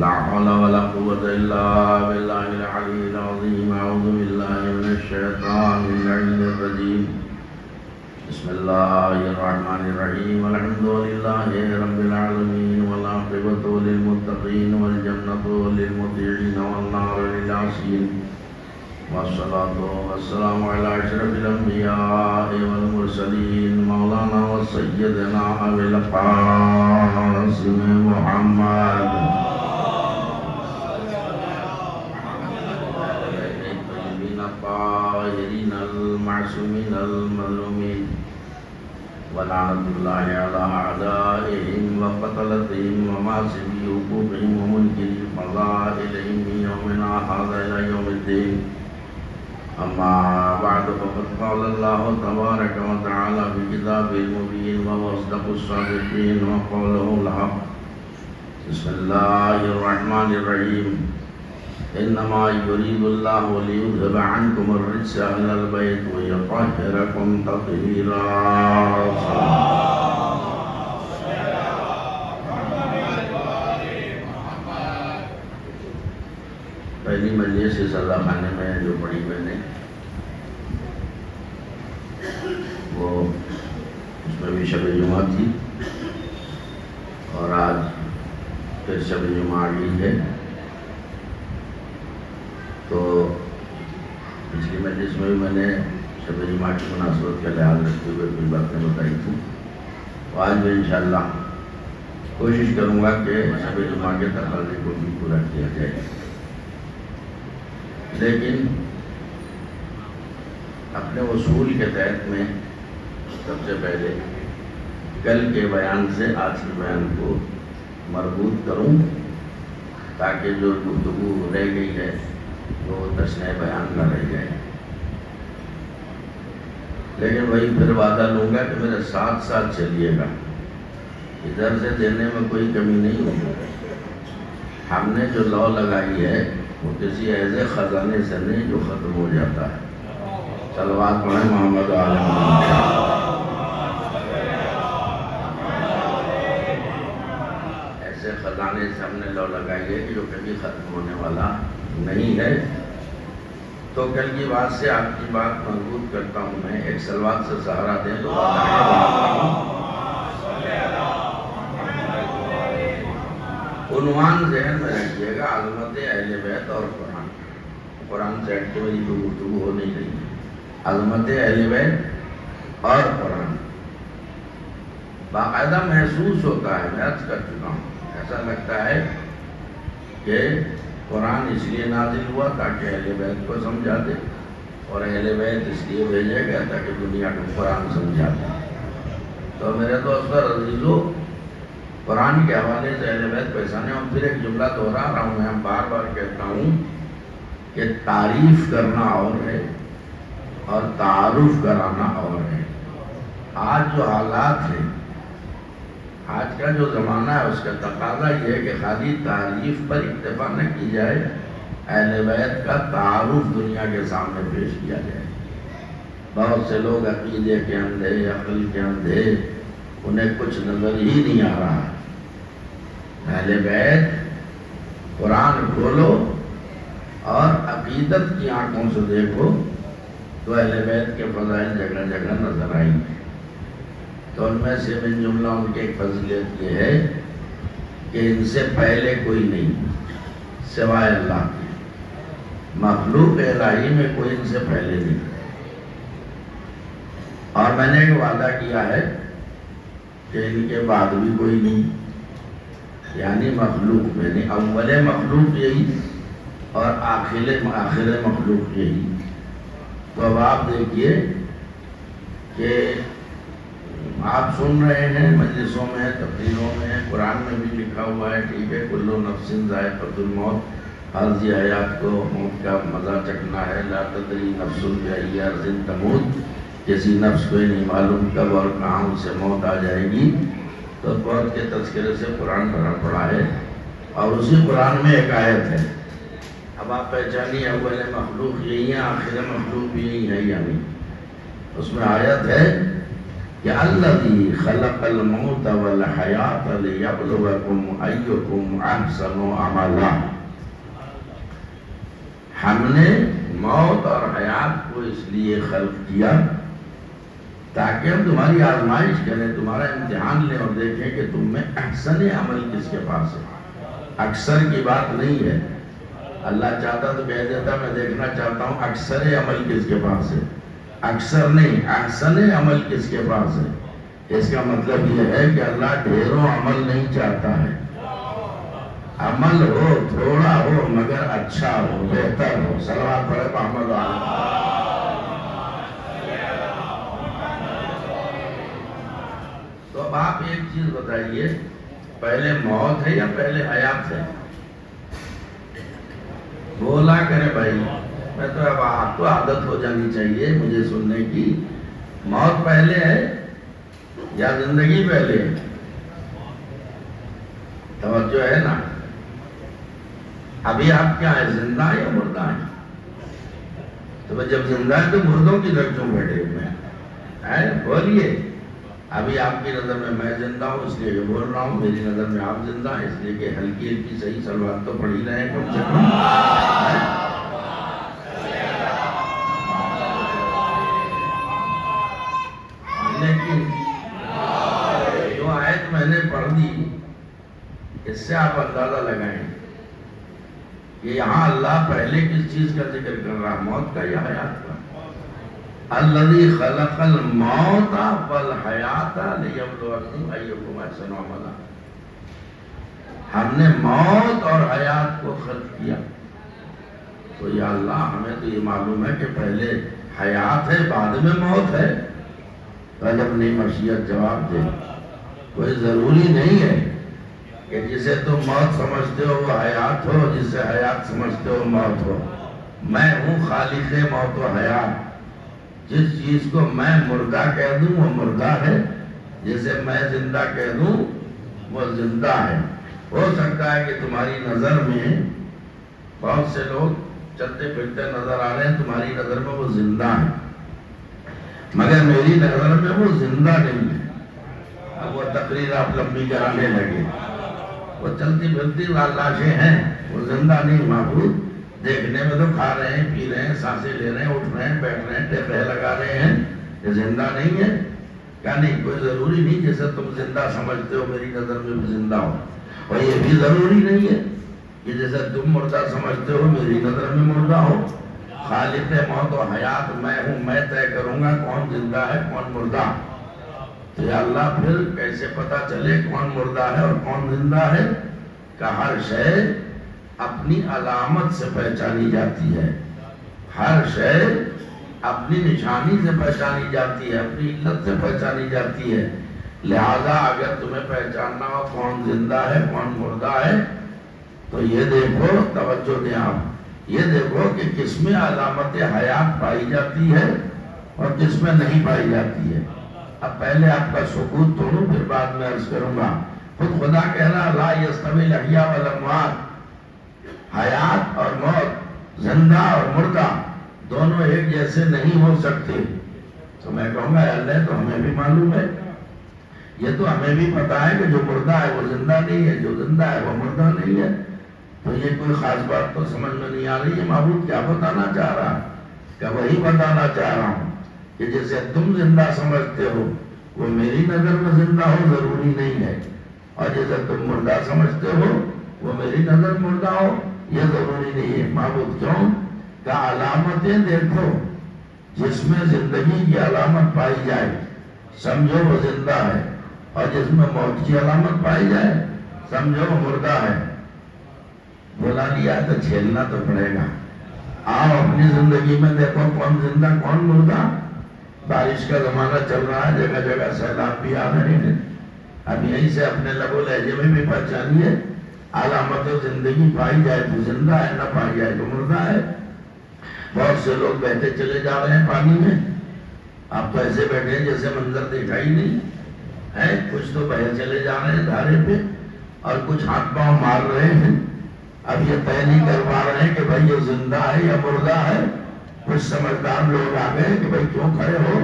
لا حول ولا قوة إلا بالله العلي العظيم. أعوذ بالله من الشيطان اللعين الرجيم. بسم الله الرحمن الرحيم. الحمد لله رب العالمين والعاقبة للمتقين والجنة للمطيعين والنار للعاصين والصلاة والسلام على أشرف الأنبياء والمرسلين مولانا وسيدنا أبي القاسم محمد الطاهرين المعصومين المظلومين ولعنة الله على أعدائهم وقتلتهم وماسبي حقوقهم ومنكري فضائلهم من يومنا هذا إلى يوم الدين. أما بعد فقد قال الله تبارك وتعالى في كتابه المبين وهو أصدق الصادقين وقوله الحق. بسم الله الرحمن الرحيم. إنما يريد الله ليذهب عنكم الرجس أهل البيت ويطهركم تطهيرا. پہلی مجلس اس اللہ خانے میں جو پڑھی میں نے وہ اس میں بھی شب جمعہ تھی اور آج پھر شب جمعہ عید ہے. تو پچھلی مجلس میں بھی میں نے شب جمعہ کی مناسبت کا لحاظ رکھتے ہوئے کچھ باتیں بتائی تھیں. آج میں انشاءاللہ کوشش کروں گا کہ شب جمعہ کے تقاضے کو بھی پورا کیا جائے. لیکن اپنے اصول کے تحت میں سب سے پہلے کل کے بیان سے آج کے بیان کو مربوط کروں تاکہ جو گفتگو رہ گئی ہے وہ تشریح بیان نہ رہ جائے. لیکن وہی پھر وعدہ لوں گا کہ میرے ساتھ ساتھ چلیے گا. ادھر سے دینے میں کوئی کمی نہیں ہوگی. ہم نے جو لاء لگائی ہے وہ کسی ایسے خزانے سے نہیں جو ختم ہو جاتا ہے. صلوات پڑھیں محمد آل محمد. ایسے خزانے سے ہم نے لاء لگائی ہے کہ جو کبھی ختم ہونے والا نہیں ہے. تو کل کی بات سے آپ کی بات مربوط کرتا ہوں. میں ایک صلوات سے سہارا دیں تو عنوان ذہن میں رکھیے گا. عظمت اہل بیت اور قرآن. قرآن سے ہٹ کے میری تو گفتگو ہو نہیں رہی. عظمت اہل بیت اور قرآن باقاعدہ محسوس ہوتا ہے. میں عرض کر چکا ہوں. ایسا لگتا ہے کہ قرآن اس لیے نازل ہوا تاکہ اہل بیت کو سمجھا دے اور اہل بیت اس لیے بھیجا گیا تاکہ دنیا کو قرآن سمجھا دے. تو میرے دوست اور عزیزو قرآن کے حوالے سے اہل بیت پہچانے. اور پھر ایک جملہ دہرا رہا ہوں. میں بار بار کہتا ہوں کہ تعریف کرنا اور ہے اور تعارف کرانا اور ہے. آج جو حالات ہیں آج کا جو زمانہ ہے اس کا تقاضا یہ ہے کہ خالی تعریف پر اکتفا نہ کی جائے. اہل بیت کا تعارف دنیا کے سامنے پیش کیا جائے. بہت سے لوگ عقیدے کے اندھے عقل کے اندھے انہیں کچھ نظر ہی نہیں آ رہا. اہل بیت قرآن کھولو اور عقیدت کی آنکھوں سے دیکھو تو اہل بیت کے فضائل جگہ جگہ نظر آئیں گے. تو ان میں سے من جملہ ان کی ایک فضیلت یہ ہے کہ ان سے پہلے کوئی نہیں سوائے اللہ کے. مخلوق الہی میں کوئی ان سے پہلے نہیں. اور میں نے ایک وعدہ کیا ہے کہ ان کے بعد بھی کوئی نہیں. یعنی مخلوق میں نہیں. اول مخلوق یہی اور آخر مخلوق یہی. تو اب آپ دیکھیے کہ آپ سن رہے ہیں مجلسوں میں تقریروں میں قرآن میں بھی لکھا ہوا ہے. ٹھیک ہے کل نفس ذائقۃ الموت. عارضی حیات کو موت کا مزہ چکھنا ہے. لا تدری نفس بأی ارض تموت. کسی نفس کو نہیں معلوم کب اور کہاں سے موت آ جائے گی. تو موت کے تذکرے سے قرآن بھرا پڑا ہے اور اسی قرآن میں ایک آیت ہے. اب آپ پہچانیے اول مخلوق یہی ہے آخر مخلوق بھی یہی ہے. یعنی اس میں آیت ہے کہ الذی خلق الموت والحیات لیبلوکم ایکم احسن عملا، ہم نے موت اور حیات کو اس لیے خلق کیا تاکہ ہم تمہاری آزمائش کریں، تمہارا امتحان لیں اور دیکھیں کہ تم میں احسن عمل کس کے پاس ہے۔ اکثر کی بات نہیں ہے، اللہ چاہتا تو کہہ دیتا میں دیکھنا چاہتا ہوں اکثر عمل کس کے پاس ہے، اکثر نہیں، احسن عمل کس کے پاس ہے۔ اس کا مطلب یہ ہے کہ اللہ ڈھیروں عمل نہیں چاہتا ہے، عمل ہو تھوڑا ہو مگر اچھا ہو، بہتر ہو۔ صلوات پڑھے محمد علیہ۔ تو اب آپ ایک چیز بتائیے، پہلے موت ہے یا پہلے حیات ہے؟ بولا کرے بھائی، میں تو اب آپ کو عادت ہو جانی چاہیے مجھے سننے کی، موت پہلے ہے یا زندگی پہلے ہے؟ توجہ ہے نا؟ ابھی آپ کیا ہے، زندہ ہے یا مردہ ہے؟ تو جب زندہ ہے تو مردوں کی طرف کیوں بیٹھے ہوئے ہیں؟ بولیے، ابھی آپ کی نظر میں میں زندہ ہوں اس لیے بول رہا ہوں، میری نظر میں آپ زندہ ہیں اس لیے کہ ہلکی ہلکی صحیح صلوات تو پڑھ ہی رہے ہیں کم سے کم۔ لیکن جو آیت میں نے پڑھ دی اس سے آپ اندازہ لگائیں کہ یہاں اللہ پہلے کس چیز کا ذکر کر رہا، موت کا یا حیات کا؟ الذی خلق الموت والحیات لیبلوکم ایکم احسن عملا، ہم نے موت اور حیات کو خلق کیا۔ تو یا اللہ ہمیں تو یہ معلوم ہے کہ پہلے حیات ہے بعد میں موت ہے، پہلے اپنی مشیت جواب دے۔ کوئی ضروری نہیں ہے کہ جسے تم موت سمجھتے ہو وہ حیات ہو، جسے حیات سمجھتے ہو موت ہو۔ میں ہوں خالق موت و حیات، جس چیز کو میں مردہ کہہ دوں وہ مردہ ہے، جسے میں زندہ کہہ دوں وہ زندہ ہے۔ ہو سکتا ہے کہ تمہاری نظر میں بہت سے لوگ چلتے پھرتے نظر آ رہے ہیں، تمہاری نظر میں وہ زندہ ہے، مگر میری نظر میں وہ زندہ نہیں ہے۔ اب وہ تقریر آپ لمبی کرانے لگے، وہ چلتی پھرتی لاشیں ہیں، وہ زندہ نہیں معبود، دیکھنے میں تو کھا رہے ہیں، پی رہے ہیں، سانسیں لے رہے ہیں، اٹھ رہے ہیں، بیٹھ رہے ہیں، ٹپے لگا رہے ہیں، یہ زندہ نہیں ہے؟ کیا نہیں؟ کوئی ضروری نہیں جیسے تم زندہ سمجھتے ہو میری نظر میں بھی زندہ ہو، اور یہ بھی ضروری نہیں ہے کہ جیسے تم مردہ سمجھتے ہو میری نظر میں مردہ ہو۔ خالق موت و حیات میں ہوں، میں طے کروں گا کون زندہ ہے کون مردہ۔ تو یا اللہ پھر کیسے پتا چلے کون مردہ ہے اور کون زندہ ہے؟ کہ ہر شے اپنی علامت سے پہچانی جاتی ہے، ہر شے اپنی نشانی سے پہچانی جاتی ہے، اپنی علت سے پہچانی جاتی ہے۔ لہذا اگر تمہیں پہچاننا ہو کون زندہ ہے کون مردہ ہے تو یہ دیکھو، توجہ دیں آپ، یہ دیکھو کہ کس میں علامت حیات پائی جاتی ہے اور کس میں نہیں پائی جاتی ہے۔ اب پہلے آپ کا سکوت توڑوں پھر بعد میں عرض کروں گا۔ خود خدا کہہ رہا لا یستوی الاحیاء والاموات، حیات اور موت، زندہ اور مردہ دونوں ایک جیسے نہیں ہو سکتے۔ تو میں کہوں گا اللہ تو ہمیں بھی معلوم ہے، یہ تو ہمیں بھی پتا ہے کہ جو مردہ ہے وہ زندہ نہیں ہے، جو زندہ ہے وہ مردہ نہیں ہے۔ تو یہ کوئی خاص بات تو سمجھ میں نہیں آ رہی ہے۔ معبود کیا بتانا چاہ رہا ہے؟ کہ وہی بتانا چاہ رہا ہوں کہ جیسے تم زندہ سمجھتے ہو وہ میری نظر میں زندہ ہو ضروری نہیں ہے، اور جیسے تم مردہ سمجھتے ہو وہ میری نظر مردہ ہو یہ ضروری نہیں ہے۔ معبود کیوں؟ کہ علامتیں دیکھو، جس میں زندگی کی علامت پائی جائے سمجھو وہ زندہ ہے، اور جس میں موت کی علامت پائی جائے سمجھو وہ مردہ ہے۔ بلا لیا تو جھیلنا تو پڑے گا۔ آپ اپنی زندگی میں دیکھو کون زندہ کون مردہ۔ بارش کا زمانہ چل رہا ہے، جگہ جگہ سیلاب بھی آ رہے ہیں، اب یہیں سے اپنے لب و لہجے میں بھی پہچانیے، علامت زندگی پائی جائے تو زندہ ہے، نہ پائی جائے تو مردہ ہے۔ بہت سے لوگ بہتے چلے جا رہے ہیں پانی میں، آپ تو ایسے بیٹھے ہیں جیسے منظر دیکھا ہی نہیں ہے۔ کچھ تو بہے چلے جا رہے ہیں دھارے پہ اور کچھ ہاتھ پاؤں مار رہے ہیں۔ اب یہ طے نہیں کر پا رہے ہیں کہ بھائی یہ زندہ ہے یا مردہ ہے۔ کچھ سمجھدار لوگ آ گئے کہ بھائی کیوں کھڑے ہو،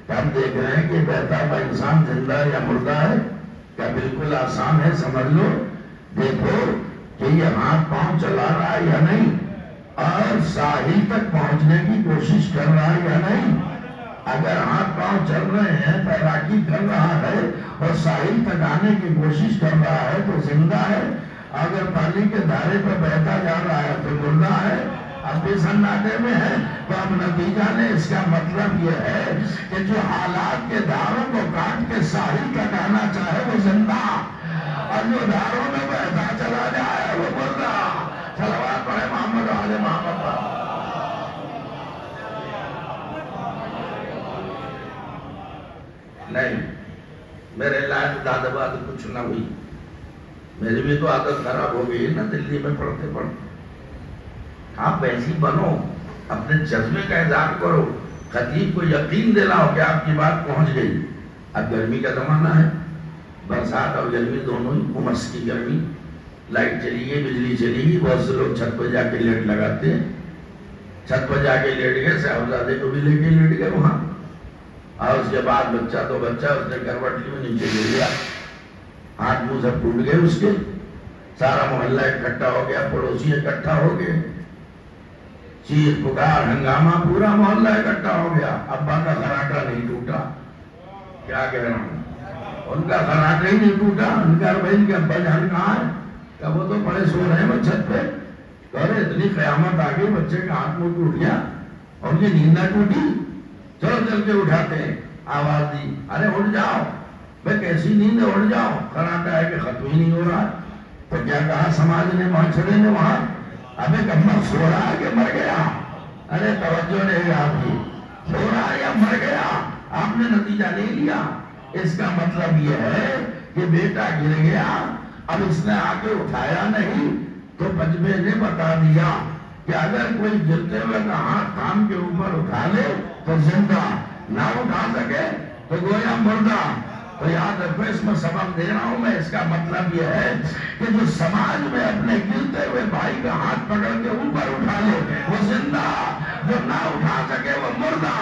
ہم دیکھ رہے ہیں کہ بہتا ہوا انسان زندہ یا مردہ ہے؟ کیا بالکل آسان ہے؟ سمجھ لو، دیکھو کہ یہ ہاتھ پاؤں چلا رہا ہے یا نہیں، اور ساحل تک پہنچنے کی کوشش کر رہا ہے یا نہیں۔ اگر ہاتھ پاؤں چل رہے ہیں، تیراکی کر رہا ہے اور ساحل تک آنے کی کوشش کر رہا ہے تو زندہ ہے۔ اگر پانی کے دھارے پر بہتا جا رہا ہے تو مردہ ہے۔ اب بھی سناٹے میں ہے تو اب نتیجہ نے اس کا مطلب یہ ہے کہ جو حالات کے دھاروں کو کاٹ کے ساحل تک آنا چاہے وہ زندہ، اور جو دھاروں میں بہتا چلا جائے وہ مردہ۔ صلوات پڑھے محمد و آل محمد پر۔ نہیں، میرے لائق دادا باد کچھ نہ ہوئی، میری بھی تو عادت خراب ہو گئی نا دلی میں پڑھتے پڑھتے۔ آپ ایسی بنو، اپنے جذبے کا اظہار کرو، خطیب کو یقین دلاؤ کہ آپ کی بات پہنچ گئی۔ اب گرمی کا زمانہ ہے، برسات اور گرمی دونوں ہی، امس کی گرمی، لائٹ چلی گئی، بجلی چلی گئی، بہت سے لوگ چھت پہ جا کے لیٹ لگاتے ہیں، چھت پہ جا کے لیٹ گئے، صاحبزادے کو بھی لے کے لیٹ گئے وہاں، اور اس کے بعد بچہ تو بچہ، اس نے کروٹ لی میں نیچے گر گیا، ہاتھ منہ سب ٹوٹ گئے اس کے، سارا محلہ اکٹھا ہو گیا، پڑوسی اکٹھا ہو گئے، چیخ پکار ہنگامہ، پورا محلہ اکٹھا ہو گیا۔ ابا کا خراٹا نہیں ٹوٹا، کیا کہہ رہا ہوں، ان کا خراٹا ہی نہیں ٹوٹا۔ ان کا بھائی کے ابا جان کہاں ہے؟ کہ وہ تو بڑے سو رہے ہیں وہ چھت پہ۔ ارے اتنی قیامت آ گئی، بچے کا ہاتھ منہ ٹوٹ گیا اور ان کی نیند نہ ٹوٹی، چلو چل کے اٹھاتے ہیں، آواز دی، ارے اٹھ جاؤ بھائی، کیسی نیند ہے، اٹھ جاؤ، خراٹا ہے کہ ختم ہی نہیں ہو رہا۔ تو کیا کہا سماج نے، معاشرے نے وہاں، ابے کمر سو رہا ہے کہ مر گیا؟ ارے توجہ نہیں آپ کی، سو رہا ہے یا مر گیا؟ آپ نے نتیجہ نہیں لیا۔ اس کا مطلب یہ ہے کہ بیٹا گر گیا، اب اس نے آگے اٹھایا نہیں، تو پنجبے نے بتا دیا کہ اگر کوئی گرتے ہوئے کا ہاتھ تھام کے اوپر اٹھا لے تو زندہ، نہ اٹھا سکے تو گویا مردہ۔ تو یاد رکھو، اس میں سبق دے رہا ہوں میں، اس کا مطلب یہ ہے کہ جو سماج میں اپنے گرتے ہوئے بھائی کا ہاتھ پکڑ کے اوپر اٹھا لے وہ زندہ، جو نہ اٹھا سکے وہ مردہ۔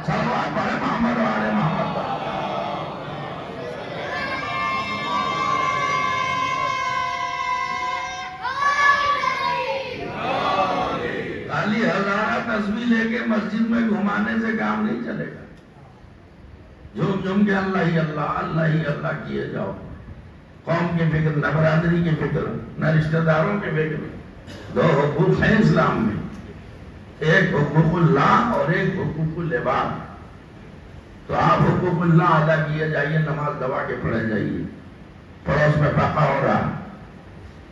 صلوات پڑھے محمد و آل محمد پر۔ خالی ہزارہ تسبیح لے کے مسجد میں گھمانے سے کام نہیں چلے گا۔ جھوم جھوم کے اللہ ہی اللہ، اللہ ہی اللہ کیے جاؤ۔ قوم کی فکر نہ، برادری کی فکر نہ، رشتہ داروں کی فکر۔ دو حقوق ہیں اسلام میں، ایک حقوق اللہ اور ایک حقوق العباد۔ تو آپ حقوق اللہ ادا کیے جائیے، نماز دبا کے پڑھے جائیے، پڑوس میں فاقہ ہو رہا،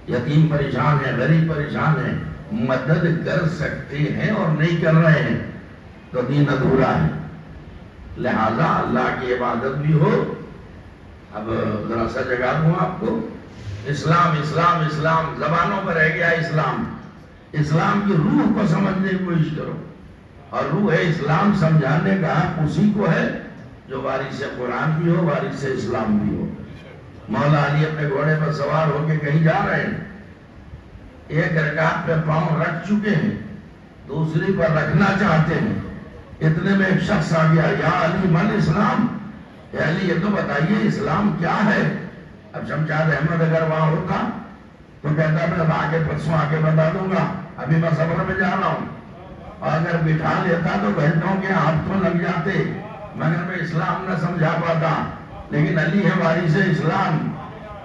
یتیم پریشان ہے، غریب پریشان ہے، مدد کر سکتے ہیں اور نہیں کر رہے ہیں تو دین ادھورا ہے۔ لہذا اللہ کی عبادت بھی ہو۔ اب ذرا سا جگہ دوں آپ کو، اسلام اسلام اسلام زبانوں پر رہ گیا اسلام۔ اسلام کی روح کو سمجھنے کی کوشش کرو، اور روح اسلام سمجھانے کا حق اسی کو ہے جو وارث قرآن بھی ہو، وارث اسلام بھی ہو۔ مولا علی اپنے گھوڑے پر سوار ہو کے کہیں جا رہے ہیں، ایک رکعت پہ پاؤں رکھ چکے ہیں، دوسری پر رکھنا چاہتے ہیں، اتنے میں ایک شخص آ گیا، یا علی مل اسلام، اے علی یہ تو بتائیے اسلام کیا ہے؟ اب شمشاد احمد اگر وہاں ہوتا تو کہتا میں اب آگے پرسوں آگے بتا دوں گا، ابھی میں سفر میں جا رہا ہوں، اور اگر بٹھا لیتا تو گھنٹوں کے ہاتھوں لگ جاتے، مگر میں اسلام نہ سمجھا پاتا۔ لیکن علی ہے وارث اسلام،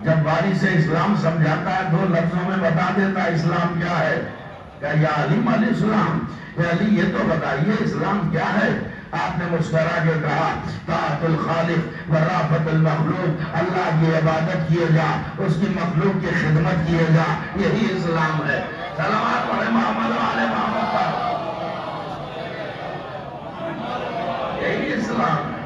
جب وارث اسلام سمجھاتا ہے دو لفظوں میں بتا دیتا اسلام کیا ہے۔ کہ یا علی مل اسلام، کہ علی یہ تو بتائیے اسلام کیا ہے؟ آپ نے مسکرا کے کہا، طاعت الخالق و رافت المخلوق، اللہ کی عبادت کیے جا، اس کی مخلوق کی خدمت کیے جا، یہی اسلام ہے۔ صلوات پڑھے محمد و آل محمد پر۔ یہی اسلام ہے۔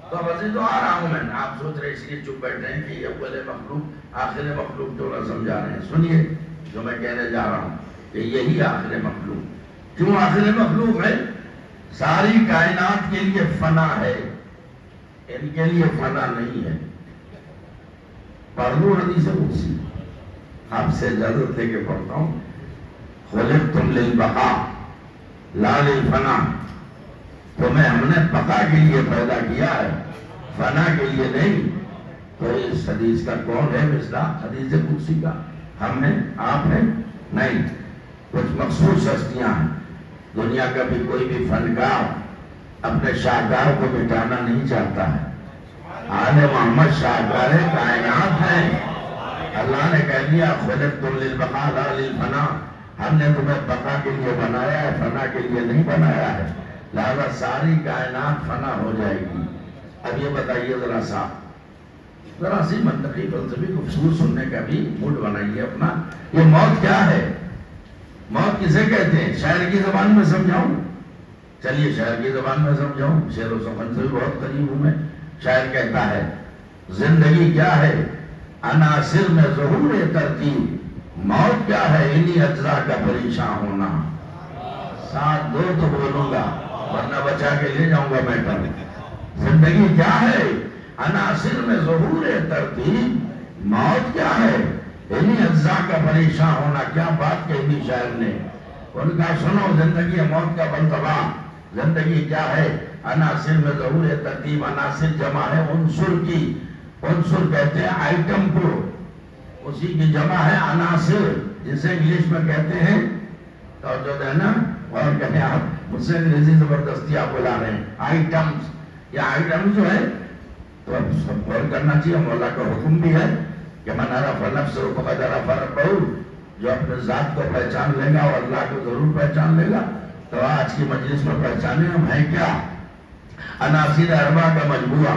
تو وزید تو آ رہا ہوں میں، آپ سوچ رہے اس لیے چپ بیٹھے ہیں کہ یہ اول مخلوق آخر مخلوق جو نہ سمجھا رہے ہیں۔ سنیے جو میں کہنے جا رہا ہوں کہ یہی آخر مخلوق۔ کیوں آخر مخلوق ہے؟ ساری کائنات کے لیے فنا ہے، ان کے لیے فنا نہیں ہے۔ پڑھ لو حدیث قدسی، آپ سے اجازت لے کے پڑھتا ہوں، خلقتم للبقاء لا للفنا۔ تمہیں ہم نے بقا کے لیے پیدا کیا ہے، فنا کے لیے نہیں۔ تو اس حدیث کا کون ہے مصداق حدیث قدسی کا؟ ہم ہیں، آپ ہیں؟ نہیں، کچھ مخصوص ہستیاں ہیں۔ دنیا کا بھی کوئی بھی فنکار اپنے شاہکار کو مٹانا نہیں چاہتا ہے۔ آل محمد شاہکار کائنات ہیں۔ اللہ نے کہہ دیا خلقتم للبقاء لا للفنا، ہم نے تمہیں بقا کے لیے بنایا ہے، فنا کے لیے نہیں بنایا ہے، لہذا ساری کائنات فنا ہو جائے گی۔ اب یہ بتائیے ذرا سی منطقی فلسفی گفتگو سننے کا بھی موڈ بنائیے اپنا۔ یہ موت کیا ہے؟ موت کسے کہتے ہیں؟ شاعر کی زبان میں سمجھاؤں؟ چلیے شاعر کی زبان میں سمجھاؤں، شعر و سمجھ سے بھی بہت قریب ہوں میں۔ شاعر کہتا ہے زندگی کیا ہے؟ عناصر میں ظہور ترتیب، موت کیا ہے؟ انہی اجزاء کا پریشان ہونا۔ ساتھ دو تو بولوں گا ورنہ بچا کے لے جاؤں گا میٹر۔ زندگی کیا ہے؟ عناصر میں ظہور ترتیب، موت کیا ہے؟ انہی اجزاء کا پریشان ہونا۔ کیا بات کہی تھی شاعر نے؟ ان کا سنو زندگی موت کا بلتبا۔ زندگی کیا ہے؟ عناصر میں ظہور ترتیب، عناصر جمع ہے عنصر کی، عنصر کہتے ہیں آئٹم کو، اسی کی جمع ہے عناصر، جسے انگلش میں کہتے ہیں توجہ دینا اور کہیں آپ مجھ سے انگریزی زبردستی آپ بلا رہے ہیں آئٹمس۔ یہ آئٹم جو ہے تو اب سب غور کرنا چاہیے، مولا کا حکم بھی ہے کہ من عرف نفسہ فقد عرف ربہ، جو اپنے ذات کو پہچان لے گا اور اللہ کو ضرور پہچان لے گا۔ تو آج کی مجلس میں پہچانے ہم ہیں کیا؟ عناصر اربع کا مجموعہ۔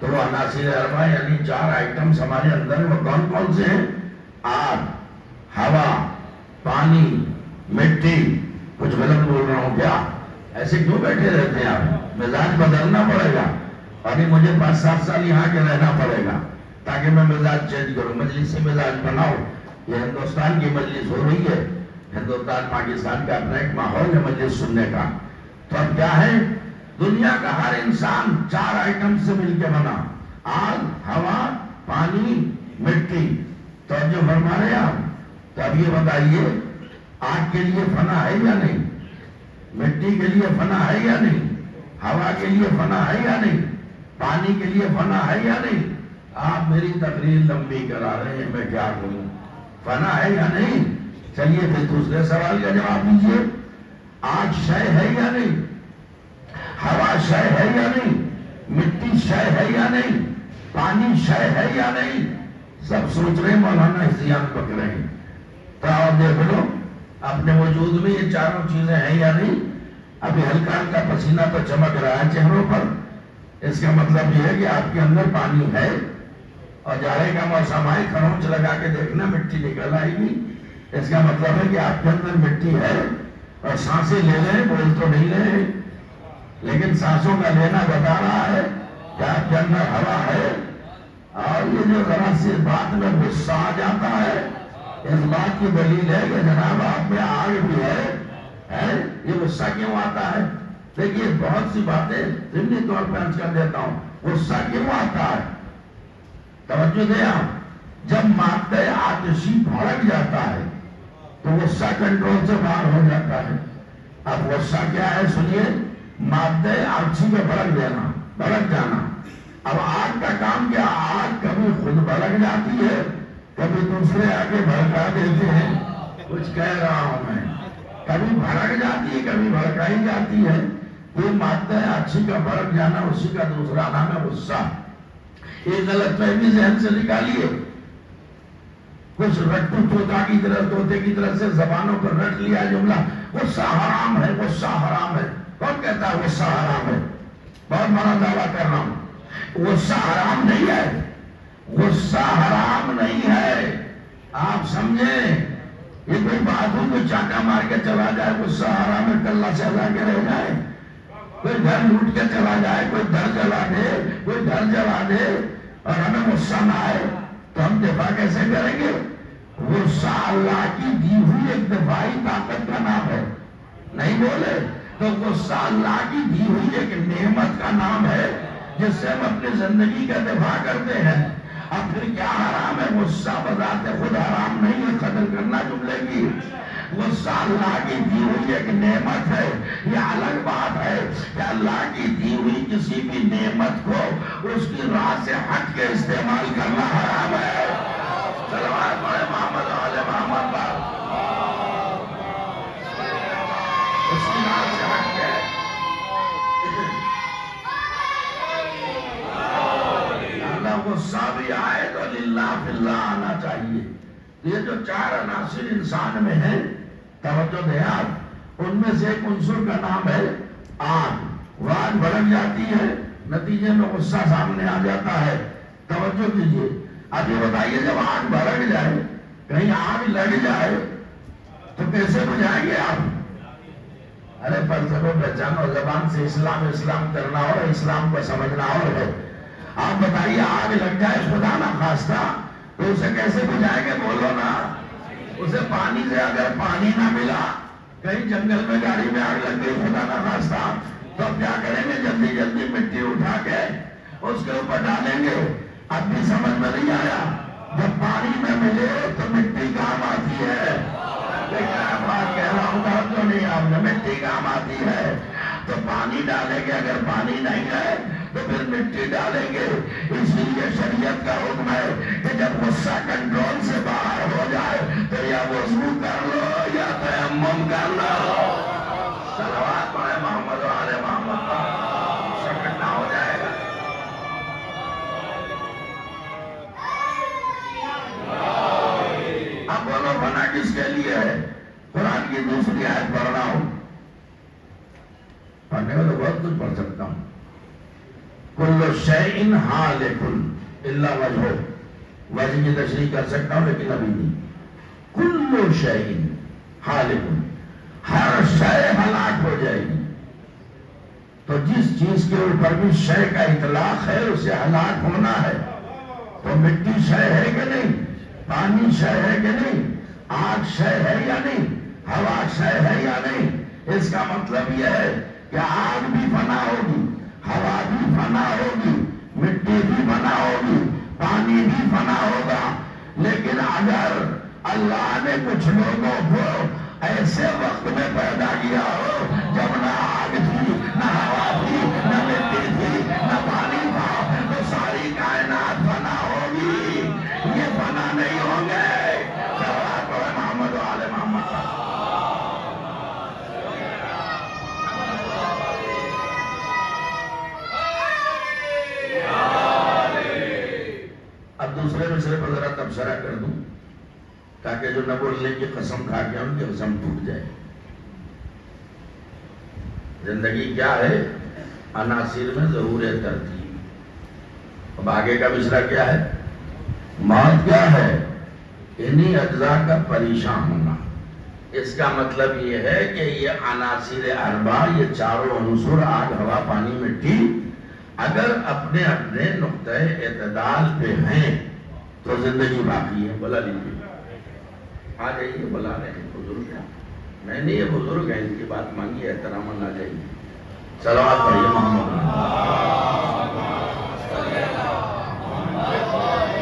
تو وہ عناصر اربع یعنی 4 آئٹمز ہمارے اندر وہ کون کون سے ہیں؟ آگ، ہوا، پانی، مٹی۔ کچھ غلط بول رہا ہوں کیا؟ ایسے کیوں بیٹھے رہتے ہیں آپ؟ مزاج بدلنا پڑے گا، ابھی مجھے 5-7 سال یہاں کے رہنا پڑے گا تاکہ میں مزاج چینج کروں، مجلس سے مزاج بناؤں۔ یہ ہندوستان کی مجلس ہو رہی ہے، ہندوستان پاکستان کا اپنا ایک ماحول ہے مجلس سننے کا۔ تو اب کیا ہے؟ دنیا کا ہر انسان 4 آئٹم سے مل کے بنا، آگ، ہوا، پانی، مٹی۔ تو جو فرما رہے ہیں آپ، تو اب یہ بتائیے آگ کے لیے فنا ہے یا نہیں؟ مٹی کے لیے فنا ہے یا نہیں؟ ہوا کے لیے فنا ہے یا نہیں؟ پانی کے لیے فنا ہے یا نہیں؟ آپ میری تقریر لمبی کرا رہے ہیں، میں کیا کروں؟ فنا ہے یا نہیں؟ چلیے پھر دوسرے سوال کا جواب دیجیے، آگ شے ہے یا نہیں؟ ہوا شے ہے یا نہیں؟ مٹی شے ہے یا نہیں؟ پانی شے ہے یا نہیں؟ سب سوچ رہے ہیں مولانا احتیاط پکڑے ہیں۔ تو اور دیکھ لو اپنے وجود میں یہ 4 چیزیں ہیں یا نہیں؟ ابھی ہلکا ہلکا پسینہ تو چمک رہا ہے چہروں پر، اس کا مطلب یہ ہے کہ آپ کے اندر پانی ہے، اور جاڑے کا موسم آئے کھرونچ لگا کے دیکھنا مٹی نکل آئے گی، اس کا مطلب ہے کہ آپ کے اندر مٹی ہے۔ اور سانسیں لے لیں، بول تو نہیں رہے لیکن سانسوں کا لینا بتا رہا ہے کہ آپ کے اندر ہوا ہے۔ اور یہ جو ذرا سی بات میں غصہ آ جاتا ہے، اس بات کی دلیل ہے کہ جناب آپ میں آگ بھی ہے۔ یہ غصہ کیوں آتا ہے؟ دیکھیے بہت سی باتیں ضمنی طور پہ عرض کر دیتا ہوں، غصہ کیوں آتا ہے؟ توجہ دیں آپ، جب مادہ آتشی بھڑک جاتا ہے تو غصہ کنٹرول سے باہر ہو جاتا ہے۔ اب غصہ کیا ہے سنیے، مادہ آتشی میں بھڑک جانا۔ اب آگ کا کام کیا؟ آگ کبھی خود بھڑک جاتی ہے، کبھی دوسرے آگے بھڑکا دیتے ہیں، کچھ کہہ رہا ہوں میں، کبھی بھڑک جاتی ہے کبھی بھڑکائی جاتی ہے۔ یہ مادہ آتشی کا بھڑک جانا، اسی کا دوسرا نام ہے غصہ۔ یہ غلط فہمی ذہن سے نکالیے، کچھ رٹو طوطا کی طرح، طوطے کی طرح سے زبانوں پر رٹ لیا جملہ غصہ حرام ہے، غصہ حرام ہے۔ کون کہتا ہے غصہ حرام ہے؟ بہت بڑا دعویٰ کر رہا ہوں، غصہ حرام نہیں ہے، غصہ حرام نہیں ہے۔ آپ سمجھیں، یہ کوئی بات ہو کوئی چاٹا مار کے چلا جائے غصہ حرام ہے، کلہ سہلا کے رہ جائے، کوئی گھر لوٹ کے چلا جائے، کوئی گھر جلا دے، کوئی گھر جلا دے اور ہمیں غصہ نہ آئے تو ہم دفاع کیسے کریں گے؟ غصہ اللہ کی دی ہوئی ایک دفاعی طاقت کا نام ہے، نہیں بولے تو غصہ اللہ کی دی ہوئی ایک نعمت کا نام ہے جس سے ہم اپنی زندگی کا دفاع کرتے ہیں۔ اب پھر کیا حرام ہے؟ غصہ بذات خود حرام نہیں ہے، قدر کرنا جملے کی۔ غصہ اللہ کی دی ہوئی ایک نعمت ہے. یہ الگ بات ہے کہ اللہ کی دی ہوئی کسی بھی نعمت کو اس کی راہ سے ہٹ کے استعمال کرنا حرام ہے. صلوات پڑھے محمد و آل محمد پر. اس کی راہ سے ہٹ کے اللہ غصہ بھی آئے تو للہ فی اللہ آنا چاہیے. یہ جو 4 عناصر انسان میں ہیں، توجہ دیں آپ، ان میں سے ایک عنصر کا نام ہے آگ. وہ آگ بھڑک جاتی ہے، نتیجے میں غصہ سامنے آ جاتا ہے. توجہ دیجیے. اب یہ بتائیے جب آگ بھڑک جائے، کہیں آگ لگ جائے تو کیسے بجھائیں گے آپ؟ ارے فلسفہ پہچانو، زبان سے اسلام کرنا اور اسلام کو سمجھنا اور ہے. آپ بتائیے آگ لگ جائے خدا نہ خواستہ تو اسے کیسے بجھائیں گے؟ بولو نا. اسے پانی سے، اگر پانی نہ ملا، کہیں جنگل میں گاڑی میں آگ لگ گئی خدا نہ خواستہ، تو اب کیا کریں گے؟ جلدی جلدی مٹی اٹھا کے اس کے اوپر ڈالیں گے. اب بھی سمجھ میں نہیں آیا؟ جب پانی نہ ملے تو مٹی کام آتی ہے. لیکن بات کہہ رہا ہوں تو نہیں، آپ نے مٹی کام آتی ہے تو پانی ڈالیں گے. اگر پانی نہیں ہے تو پھر مٹی ڈالیں گے. اس لیے شریعت کا حکم ہے کہ جب غصہ کنٹرول سے باہر ہو جائے تو یا وضو کر لو یا تیمم کر لو. صلوات پڑھے محمد و آل محمد پر. غصہ ٹھنڈا ہو جائے گا. اب بولو بنا کس کے لیے ہے؟ قرآن کی دوسری آیت پڑھ رہا ہوں. پڑھنے میں تو بہت کچھ پڑھ سکتا ہوں. کل شیء ہالک الا وجہہ. وجہ کی تشریح کر سکتا ہوں لیکن ابھی نہیں. کل شیء ہالک، ہر شے ہلاک ہو جائے گی. تو جس چیز کے اوپر بھی شے کا اطلاق ہے اسے ہلاک ہونا ہے. تو مٹی شے ہے کہ نہیں؟ پانی شے ہے کہ نہیں؟ آگ شے ہے یا نہیں؟ ہوا شے ہے یا نہیں؟ اس کا مطلب یہ ہے کہ آگ بھی فنا ہوگی، ہوا بھی فنا ہوگی، مٹی بھی فنا ہوگی، پانی بھی فنا ہوگا. لیکن اگر اللہ نے کچھ لوگوں کو ایسے وقت میں پیدا کیا ہو جب نہ آگ تھی، نہ ہوا تھی، نہ مٹی تھی، نہ پانی تھا، تو ساری کائنات فنا ہوگی. یہ فنا نہیں ہوں گے. محمد و آل محمد. اب دوسرے مصرے پر ذرا تبصرہ کر دوں تاکہ جو نہ بولنے کی قسم کھا کے ان کی قسم ٹوٹ جائے. زندگی کیا ہے؟ عناصر میں ظہور ترتیب. اب آگے کا مصرع کیا ہے؟ موت کیا ہے؟ انہی اجزاء کا پریشان ہونا. اس کا مطلب یہ ہے کہ یہ عناصر اربع، یہ 4 عنصر آگ، ہوا، پانی، مٹی، اگر اپنے اپنے نقطۂ اعتدال پہ ہیں تو زندگی باقی ہے. بلا لیجیے، آ جائیے. بلا رہے ہیں بزرگ ہیں. میں نہیں، یہ بزرگ ہیں، ان کی بات مانگیے، احترام نہ جائیے. صلوات پڑھیے محمد.